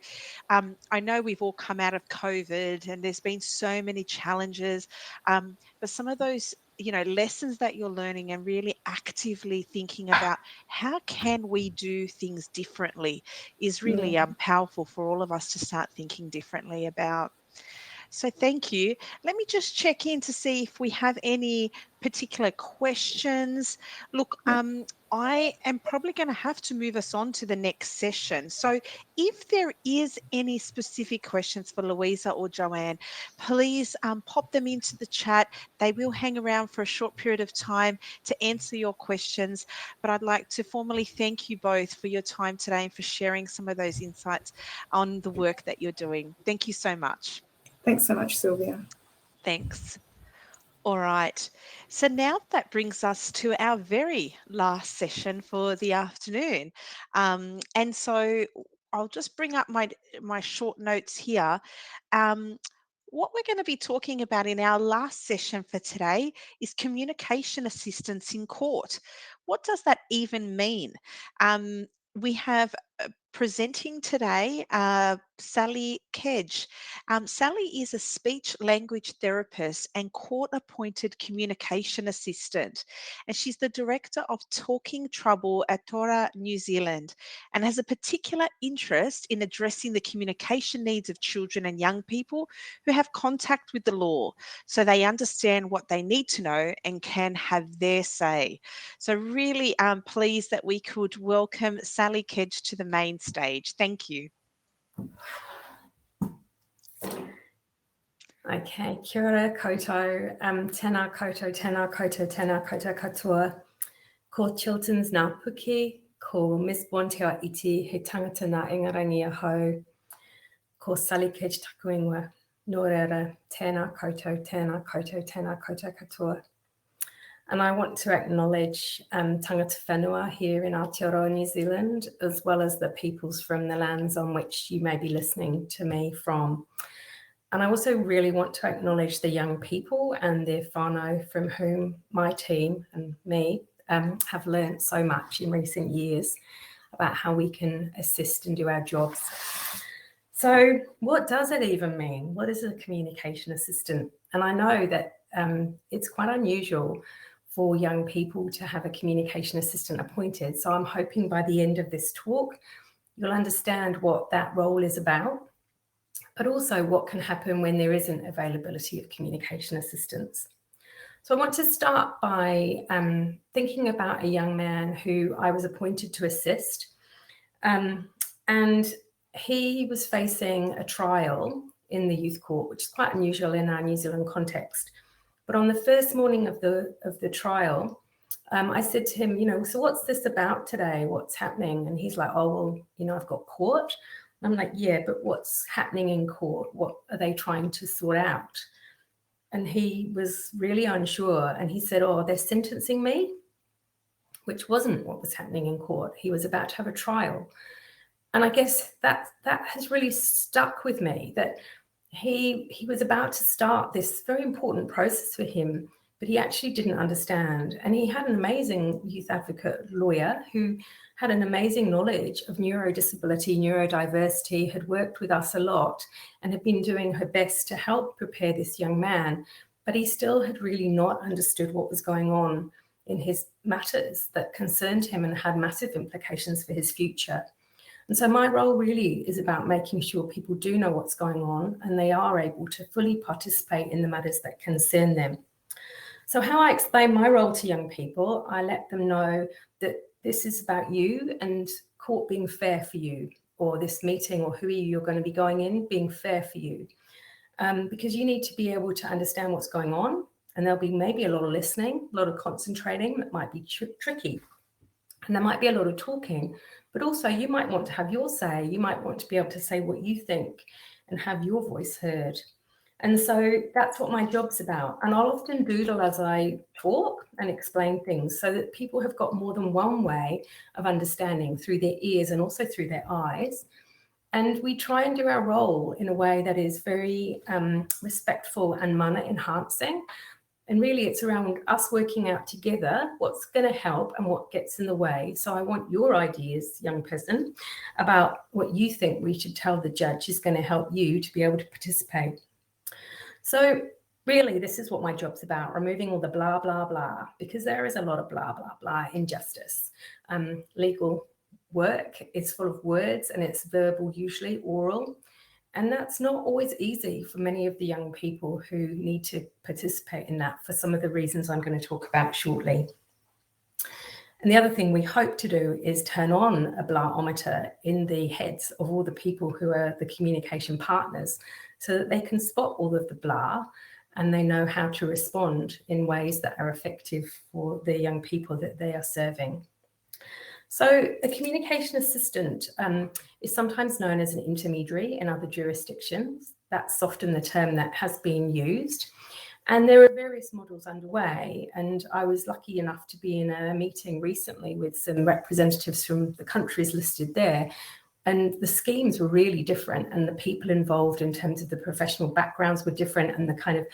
I know we've all come out of COVID and there's been so many challenges, but some of those, you know, lessons that you're learning and really actively thinking about how can we do things differently is really powerful for all of us to start thinking differently about. So thank you. Let me just check in to see if we have any particular questions. Look, I am probably going to have to move us on to the next session. So if there is any specific questions for Louisa or Joanne, please pop them into the chat. They will hang around for a short period of time to answer your questions. But I'd like to formally thank you both for your time today and for sharing some of those insights on the work that you're doing. Thank you so much. Thanks so much, Sylvia. Thanks. All right. So now that brings us to our very last session for the afternoon. And so I'll just bring up my short notes here. What we're going to be talking about in our last session for today is communication assistance in court. What does that even mean? We have presenting today Sally Kedge. Sally is a speech language therapist and court-appointed communication assistant, and she's the director of Talking Trouble at Tora, New Zealand, and has a particular interest in addressing the communication needs of children and young people who have contact with the law, so they understand what they need to know and can have their say. So really pleased that we could welcome Sally Kedge to the main stage. Thank you. Okay, kia ora koutou, tēnā koutou, tēnā koutou, tēnā koutou katoa. Ko Chilton's Ngā Puki, ko Misborn Te Ao Iti, he tangata ngā ingarangi ahau, ko Sally Kedge taku ingoa. Nō reira, tēnā koutou, tēnā koutou, tēnā koutou katoa. And I want to acknowledge tangata whenua here in Aotearoa, New Zealand, as well as the peoples from the lands on which you may be listening to me from. And I also really want to acknowledge the young people and their whānau from whom my team and me have learned so much in recent years about how we can assist and do our jobs. So what does it even mean? What is a communication assistant? And I know that it's quite unusual for young people to have a communication assistant appointed. So I'm hoping by the end of this talk, you'll understand what that role is about, but also what can happen when there isn't availability of communication assistants. So I want to start by thinking about a young man who I was appointed to assist. And he was facing a trial in the youth court, which is quite unusual in our New Zealand context. But on the first morning of the trial, I said to him, so what's this about today? What's happening? And he's like, oh, well, I've got court. I'm like, yeah, but what's happening in court? What are they trying to sort out? And he was really unsure. And he said, oh, they're sentencing me, which wasn't what was happening in court. He was about to have a trial. And I guess that has really stuck with me, that he was about to start this very important process for him, but he actually didn't understand. And he had an amazing youth advocate lawyer who had an amazing knowledge of neurodisability, neurodiversity, had worked with us a lot and had been doing her best to help prepare this young man. But he still had really not understood what was going on in his matters that concerned him and had massive implications for his future. And so my role really is about making sure people do know what's going on and they are able to fully participate in the matters that concern them. So how I explain my role to young people, I let them know that this is about you and court being fair for you, or this meeting or who you're going to be going in being fair for you. Because you need to be able to understand what's going on, and there'll be maybe a lot of listening, a lot of concentrating that might be tricky. And there might be a lot of talking, but also you might want to have your say. You might want to be able to say what you think and have your voice heard. And so that's what my job's about. And I'll often doodle as I talk and explain things so that people have got more than one way of understanding through their ears and also through their eyes. And we try and do our role in a way that is very respectful and manner enhancing. And really it's around us working out together what's going to help and what gets in the way. So I want your ideas, young person, about what you think we should tell the judge is going to help you to be able to participate. So really, this is what my job's about, removing all the blah, blah, blah, because there is a lot of blah, blah, blah in justice. Legal work is full of words and it's verbal, usually oral. And that's not always easy for many of the young people who need to participate in that for some of the reasons I'm going to talk about shortly. And the other thing we hope to do is turn on a blahometer in the heads of all the people who are the communication partners so that they can spot all of the blah and they know how to respond in ways that are effective for the young people that they are serving. So a communication assistant is sometimes known as an intermediary in other jurisdictions. That's often the term that has been used. And there are various models underway. And I was lucky enough to be in a meeting recently with some representatives from the countries listed there. And the schemes were really different, and the people involved in terms of the professional backgrounds were different, and the kind of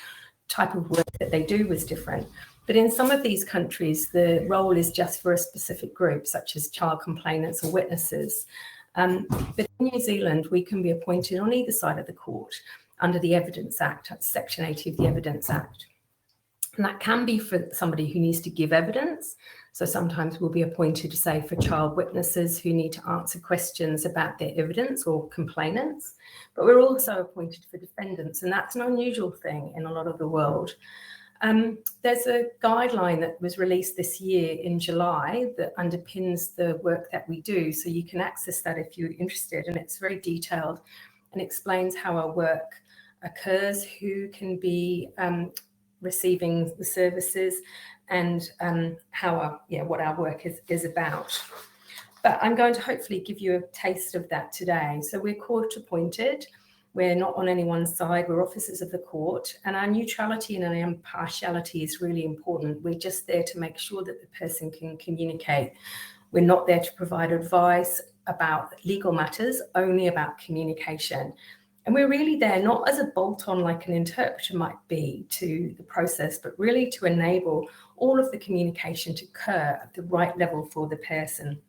type of work that they do was different. But in some of these countries, the role is just for a specific group, such as child complainants or witnesses. But in New Zealand, we can be appointed on either side of the court under the Evidence Act, Section 80 of the Evidence Act. And that can be for somebody who needs to give evidence. So sometimes we'll be appointed, say, for child witnesses who need to answer questions about their evidence or complainants. But we're also appointed for defendants, and that's an unusual thing in a lot of the world. There's a guideline that was released this year in July that underpins the work that we do. So you can access that if you're interested, and it's very detailed and explains how our work occurs, who can be receiving the services, and what our work is about. But I'm going to hopefully give you a taste of that today. So we're court appointed. We're not on anyone's side. We're officers of the court, and our neutrality and our impartiality is really important. We're just there to make sure that the person can communicate. We're not there to provide advice about legal matters, only about communication. And we're really there not as a bolt-on like an interpreter might be to the process, but really to enable all of the communication to occur at the right level for the person.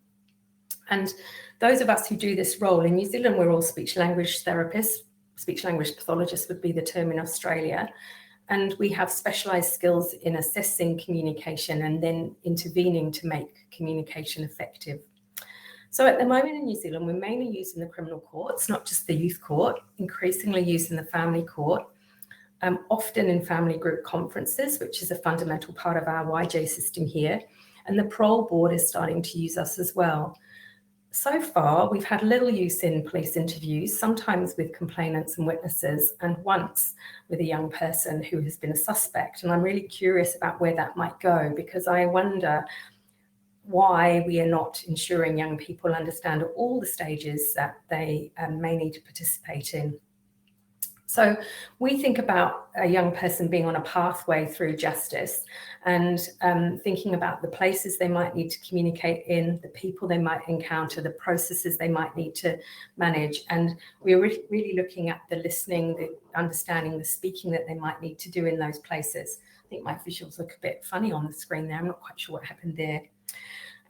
And those of us who do this role in New Zealand, we're all speech language therapists. Speech language pathologists would be the term in Australia. And we have specialised skills in assessing communication and then intervening to make communication effective. So at the moment in New Zealand, we're mainly used in the criminal courts, not just the youth court, increasingly used in the family court, often in family group conferences, which is a fundamental part of our AYJC system here. And the parole board is starting to use us as well. So far, we've had little use in police interviews, sometimes with complainants and witnesses, and once with a young person who has been a suspect. And I'm really curious about where that might go, because I wonder why we are not ensuring young people understand all the stages that they may need to participate in. So we think about a young person being on a pathway through justice and thinking about the places they might need to communicate in, the people they might encounter, the processes they might need to manage. And we're really looking at the listening, the understanding, the speaking that they might need to do in those places. I think my visuals look a bit funny on the screen there. I'm not quite sure what happened there.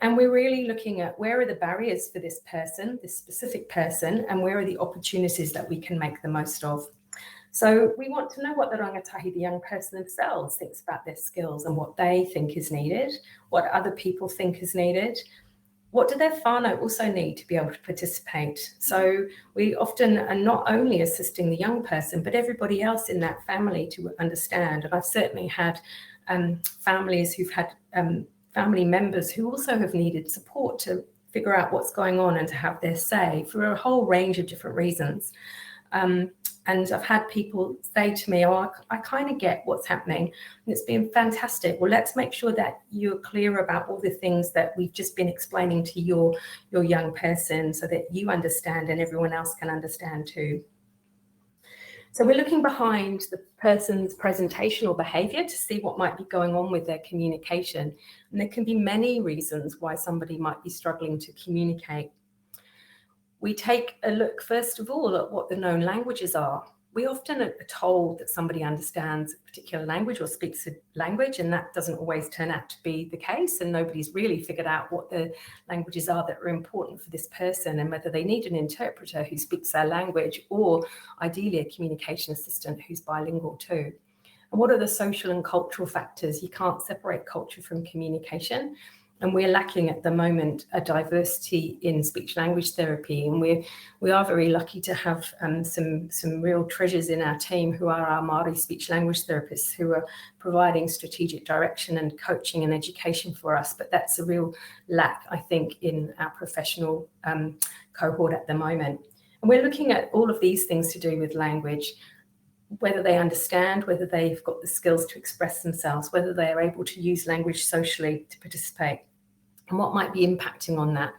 And we're really looking at where are the barriers for this person, this specific person, and where are the opportunities that we can make the most of. So we want to know what the rangatahi, the young person themselves, thinks about their skills and what they think is needed, what other people think is needed. What do their whānau also need to be able to participate? So we often are not only assisting the young person, but everybody else in that family to understand. And I've certainly had families who've had family members who also have needed support to figure out what's going on and to have their say for a whole range of different reasons. And I've had people say to me, oh, I kind of get what's happening. And it's been fantastic. Well, let's make sure that you're clear about all the things that we've just been explaining to your young person so that you understand and everyone else can understand too. So we're looking behind the person's presentation or behaviour to see what might be going on with their communication. And there can be many reasons why somebody might be struggling to communicate. We take a look, first of all, at what the known languages are. We often are told that somebody understands a particular language or speaks a language, and that doesn't always turn out to be the case, and nobody's really figured out what the languages are that are important for this person and whether they need an interpreter who speaks their language or ideally a communication assistant who's bilingual too. And what are the social and cultural factors? You can't separate culture from communication. And we're lacking at the moment a diversity in speech language therapy. And we are very lucky to have some real treasures in our team who are our Māori speech language therapists who are providing strategic direction and coaching and education for us. But that's a real lack, I think, in our professional cohort at the moment. And we're looking at all of these things to do with language, whether they understand, whether they've got the skills to express themselves, whether they are able to use language socially to participate, and what might be impacting on that.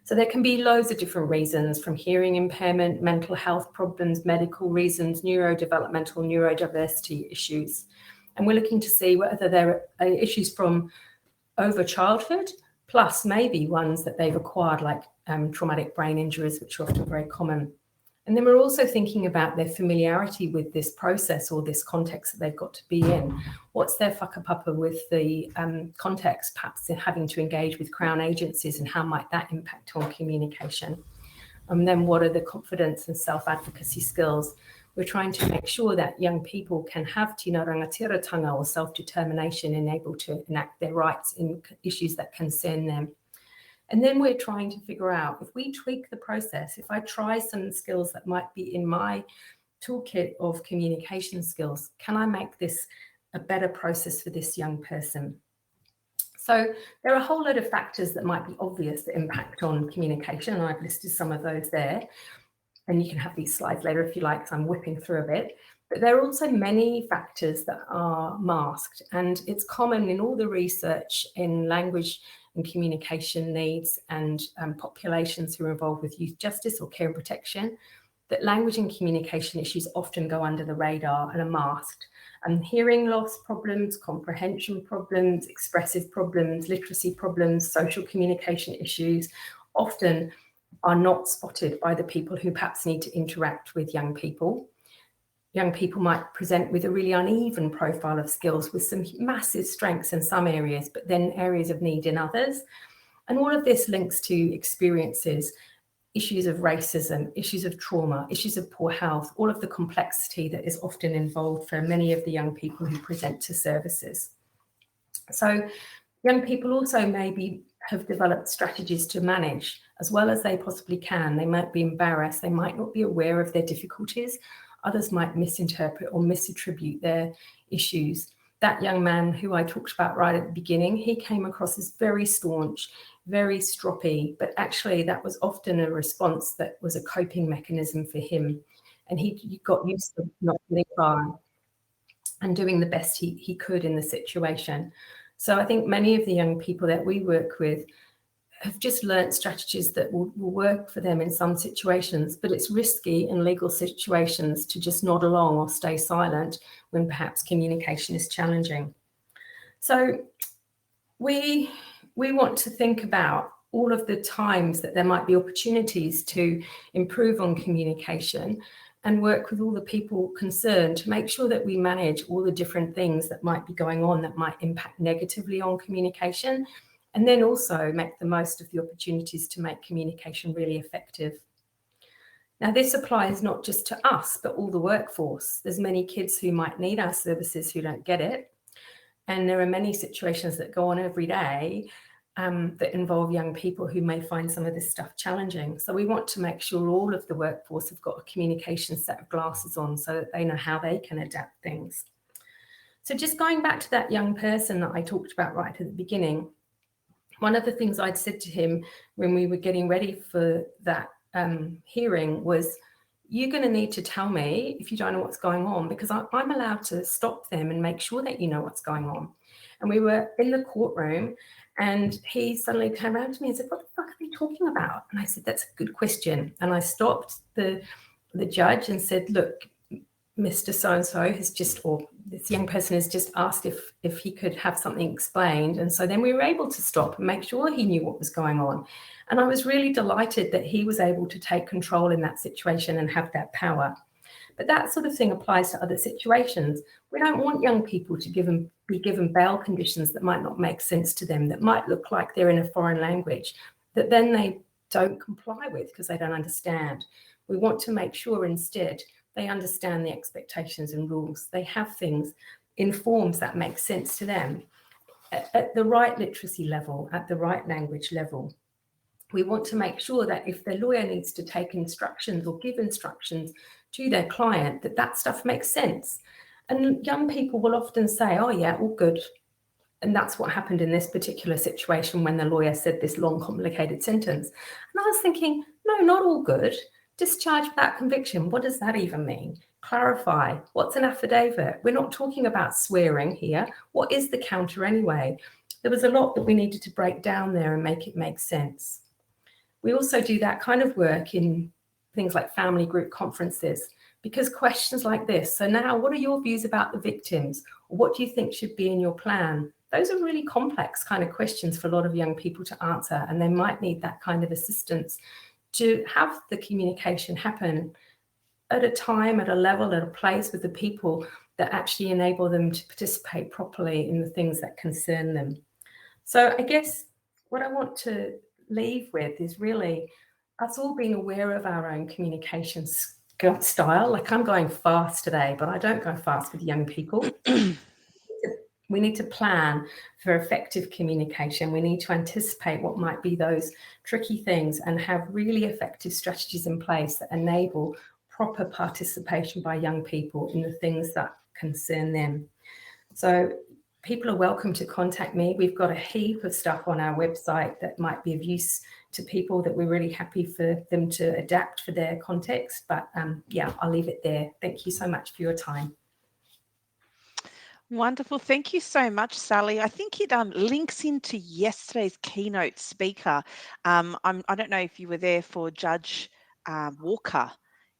So there can be loads of different reasons, from hearing impairment, mental health problems, medical reasons, neurodevelopmental, neurodiversity issues. And we're looking to see whether there are issues from over childhood, plus maybe ones that they've acquired, like traumatic brain injuries, which are often very common. And then we're also thinking about their familiarity with this process or this context that they've got to be in. What's their whakapapa with the context, perhaps having to engage with Crown agencies, and how might that impact on communication? And then what are the confidence and self-advocacy skills? We're trying to make sure that young people can have tina rangatiratanga or self-determination and able to enact their rights in issues that concern them. And then we're trying to figure out, if we tweak the process, if I try some skills that might be in my toolkit of communication skills, can I make this a better process for this young person? So there are a whole load of factors that might be obvious that impact on communication, and I've listed some of those there. And you can have these slides later if you like, so I'm whipping through a bit. But there are also many factors that are masked, and it's common in all the research in language and communication needs and populations who are involved with youth justice or care and protection, that language and communication issues often go under the radar and are masked. And hearing loss problems, comprehension problems, expressive problems, literacy problems, social communication issues often are not spotted by the people who perhaps need to interact with young people. Young people might present with a really uneven profile of skills with some massive strengths in some areas, but then areas of need in others. And all of this links to experiences, issues of racism, issues of trauma, issues of poor health, all of the complexity that is often involved for many of the young people who present to services. So young people also maybe have developed strategies to manage as well as they possibly can. They might be embarrassed, they might not be aware of their difficulties. Others might misinterpret or misattribute their issues. that young man who I talked about right at the beginning, he came across as very staunch, very stroppy, but actually that was often a response that was a coping mechanism for him. And he got used to not getting by and doing the best he could in the situation. So I think many of the young people that we work with have just learnt strategies that will work for them in some situations, but it's risky in legal situations to just nod along or stay silent when perhaps communication is challenging. So we want to think about all of the times that there might be opportunities to improve on communication and work with all the people concerned to make sure that we manage all the different things that might be going on that might impact negatively on communication, and then also make the most of the opportunities to make communication really effective. Now, this applies not just to us, but all the workforce. There's many kids who might need our services who don't get it. And there are many situations that go on every day that involve young people who may find some of this stuff challenging. So we want to make sure all of the workforce have got a communication set of glasses on so that they know how they can adapt things. So just going back to that young person that I talked about right at the beginning, one of the things I'd said to him when we were getting ready for that hearing was, you're going to need to tell me if you don't know what's going on, because I'm allowed to stop them and make sure that you know what's going on. And we were in the courtroom and he suddenly turned around to me and said, what the fuck are they talking about? And I said, that's a good question. And I stopped the judge and said, look, Mr. So-and-so has just, or this young person has just asked if he could have something explained. And so then we were able to stop and make sure he knew what was going on. And I was really delighted that he was able to take control in that situation and have that power. But that sort of thing applies to other situations. We don't want young people to be given bail conditions that might not make sense to them, that might look like they're in a foreign language, that then they don't comply with because they don't understand. We want to make sure instead they understand the expectations and rules. They have things in forms that make sense to them at the right literacy level, at the right language level. We want to make sure that if their lawyer needs to take instructions or give instructions to their client, that stuff makes sense. And young people will often say, oh yeah, all good. And that's what happened in this particular situation when the lawyer said this long, complicated sentence. And I was thinking, no, not all good. Discharge without conviction. What does that even mean? Clarify. What's an affidavit? We're not talking about swearing here. What is the counter anyway? There was a lot that we needed to break down there and make it make sense. We also do that kind of work in things like family group conferences, because questions like this, so now what are your views about the victims? Or what do you think should be in your plan? Those are really complex kind of questions for a lot of young people to answer, and they might need that kind of assistance to have the communication happen at a time, at a level, at a place with the people that actually enable them to participate properly in the things that concern them. So I guess what I want to leave with is really us all being aware of our own communication style. Like, I'm going fast today, but I don't go fast with young people. We need to plan for effective communication. We need to anticipate what might be those tricky things and have really effective strategies in place that enable proper participation by young people in the things that concern them. So people are welcome to contact me. We've got a heap of stuff on our website that might be of use to people that we're really happy for them to adapt for their context. But yeah, I'll leave it there. Thank you so much for your time. Wonderful. Thank you so much, Sally. I think it links into yesterday's keynote speaker. I don't know if you were there for Judge Walker.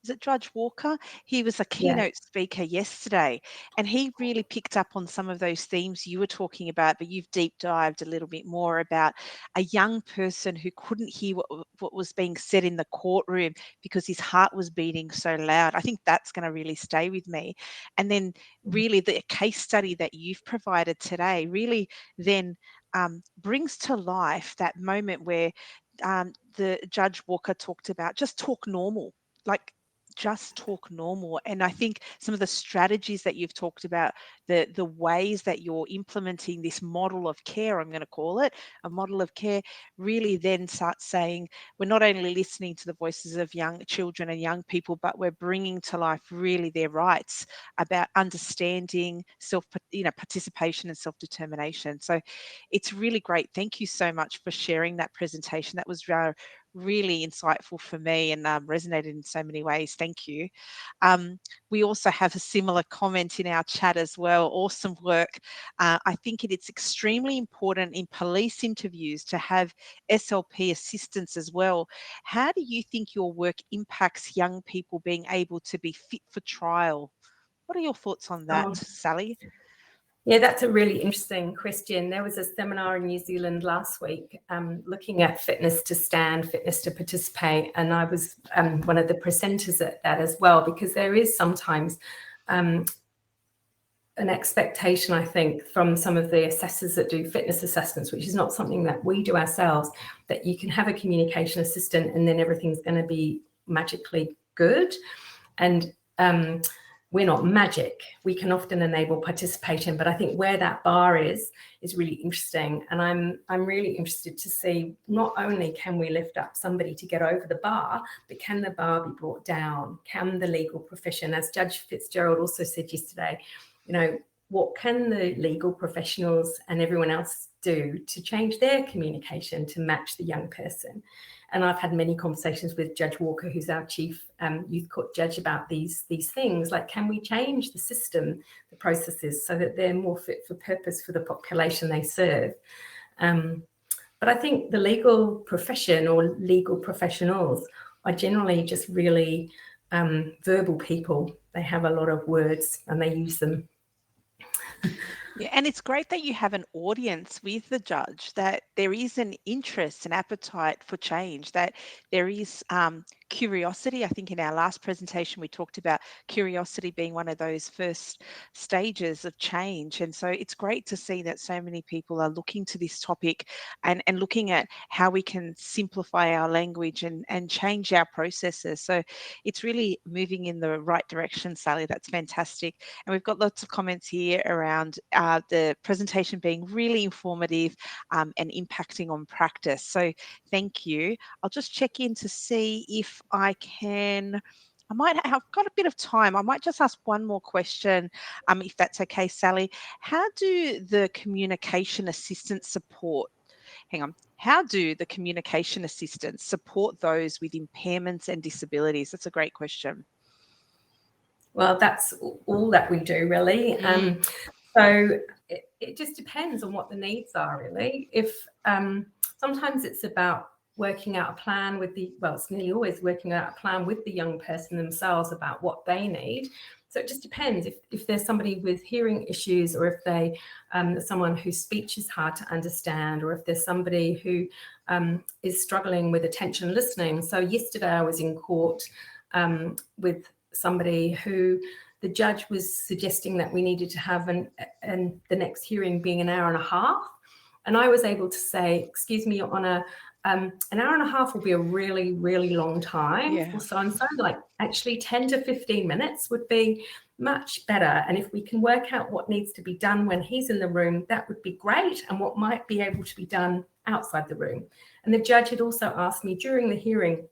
Is it Judge Walker? He was a keynote speaker yesterday, and he really picked up on some of those themes you were talking about, but you've deep dived a little bit more about a young person who couldn't hear what was being said in the courtroom because his heart was beating so loud. I think that's going to really stay with me. And then really the case study that you've provided today really then brings to life that moment where the Judge Walker talked about just talk normal, like just talk normal. And I think some of the strategies that you've talked about, the ways that you're implementing this model of care, I'm going to call it a model of care, really then start saying we're not only listening to the voices of young children and young people, but we're bringing to life really their rights about understanding participation and self-determination. So it's really great. Thank you so much for sharing that presentation. That was really insightful for me and resonated in so many ways. Thank you. We also have a similar comment in our chat as well. Awesome work. I think it's extremely important in police interviews to have SLP assistance as well. How do you think your work impacts young people being able to be fit for trial? What are your thoughts on that, Sally? Yeah, that's a really interesting question. There was a seminar in New Zealand last week looking at fitness to stand, fitness to participate, and I was one of the presenters at that as well, because there is sometimes an expectation, I think, from some of the assessors that do fitness assessments, which is not something that we do ourselves, that you can have a communication assistant and then everything's going to be magically good. And we're not magic. We can often enable participation, but I think where that bar is really interesting. And I'm really interested to see, not only can we lift up somebody to get over the bar, but can the bar be brought down? Can the legal profession, as Judge Fitzgerald also said yesterday, what can the legal professionals and everyone else do to change their communication to match the young person? And I've had many conversations with Judge Walker, who's our chief youth court judge, about these things. Like, can we change the system, the processes, so that they're more fit for purpose for the population they serve? But I think the legal profession or legal professionals are generally just really verbal people. They have a lot of words and they use them. Yeah, and it's great that you have an audience with the judge, that there is an interest and appetite for change, that there is curiosity. I think in our last presentation, we talked about curiosity being one of those first stages of change. And so it's great to see that so many people are looking to this topic and looking at how we can simplify our language and change our processes. So it's really moving in the right direction, Sally. That's fantastic. And we've got lots of comments here around the presentation being really informative and impacting on practice. So thank you. I'll just check in to see if I've got a bit of time. I might just ask one more question, if that's okay, Sally. How do the communication assistants support those with impairments and disabilities? That's a great question. Well, that's all that we do, really. So it just depends on what the needs are, really. If sometimes it's about working out a plan it's nearly always working out a plan with the young person themselves about what they need. So it just depends if there's somebody with hearing issues, or if they someone whose speech is hard to understand, or if there's somebody who is struggling with attention listening. So yesterday I was in court with somebody who the judge was suggesting that we needed to have and the next hearing being an hour and a half. And I was able to say, excuse me, Your Honour, an hour and a half will be a really, really long time for so-and-so. Like, actually 10 to 15 minutes would be much better. And if we can work out what needs to be done when he's in the room, that would be great. And what might be able to be done outside the room. And the judge had also asked me during the hearing,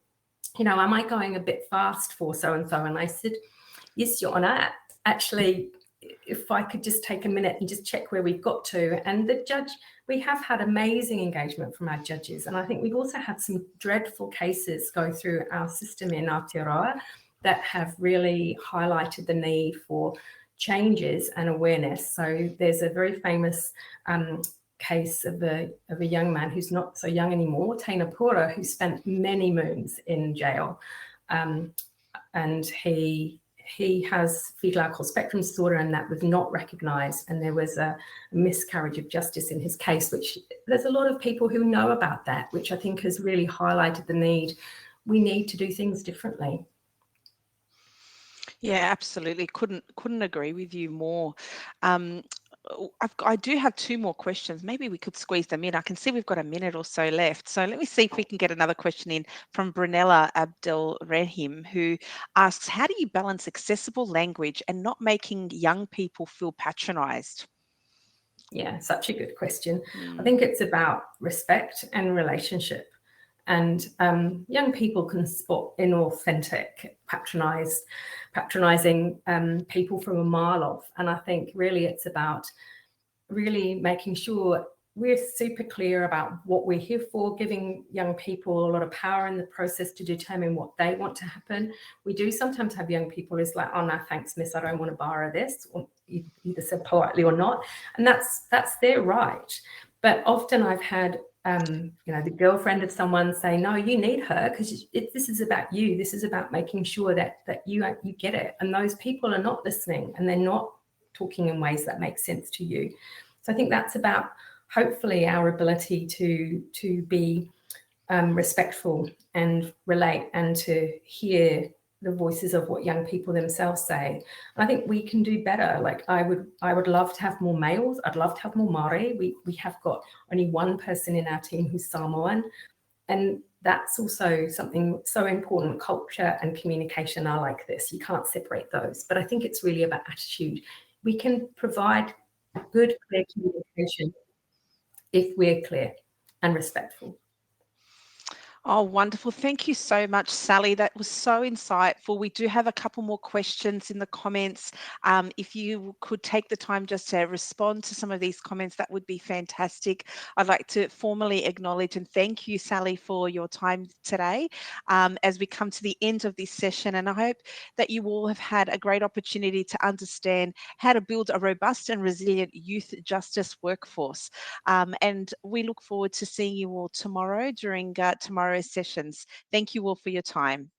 am I going a bit fast for so-and-so? And I said, yes, Your Honour, actually, if I could just take a minute and just check where we've got to. And the judge, we have had amazing engagement from our judges. And I think we've also had some dreadful cases go through our system in Aotearoa that have really highlighted the need for changes and awareness. So there's a very famous case of a young man who's not so young anymore, Teina Pura, who spent many moons in jail. And he has fetal alcohol spectrum disorder, and that was not recognised. And there was a miscarriage of justice in his case, which there's a lot of people who know about that, which I think has really highlighted the need. We need to do things differently. Yeah, absolutely. Couldn't agree with you more. I do have 2 more questions. Maybe we could squeeze them in. I can see we've got a minute or so left. So let me see if we can get another question in from Brunella Abdel Rahim, who asks, how do you balance accessible language and not making young people feel patronised? Yeah, such a good question. I think it's about respect and relationship. And young people can spot inauthentic, patronising people from a mile off. And I think really it's about really making sure we're super clear about what we're here for, giving young people a lot of power in the process to determine what they want to happen. We do sometimes have young people who's like, oh no, thanks, miss, I don't want to borrow this, or either said politely or not. And that's their right. But often I've had the girlfriend of someone say, no, you need her because this is about you. This is about making sure that you get it. And those people are not listening and they're not talking in ways that make sense to you. So I think that's about hopefully our ability to be respectful and relate and to hear the voices of what young people themselves say. And I think we can do better. Like I would love to have more males. I'd love to have more Māori. We have got only one person in our team who's Samoan. And that's also something so important. Culture and communication are like this. You can't separate those. But I think it's really about attitude. We can provide good, clear communication if we're clear and respectful. Oh, wonderful. Thank you so much, Sally. That was so insightful. We do have a couple more questions in the comments. If you could take the time just to respond to some of these comments, that would be fantastic. I'd like to formally acknowledge and thank you, Sally, for your time today as we come to the end of this session. And I hope that you all have had a great opportunity to understand how to build a robust and resilient youth justice workforce. And we look forward to seeing you all tomorrow during tomorrow's sessions. Thank you all for your time.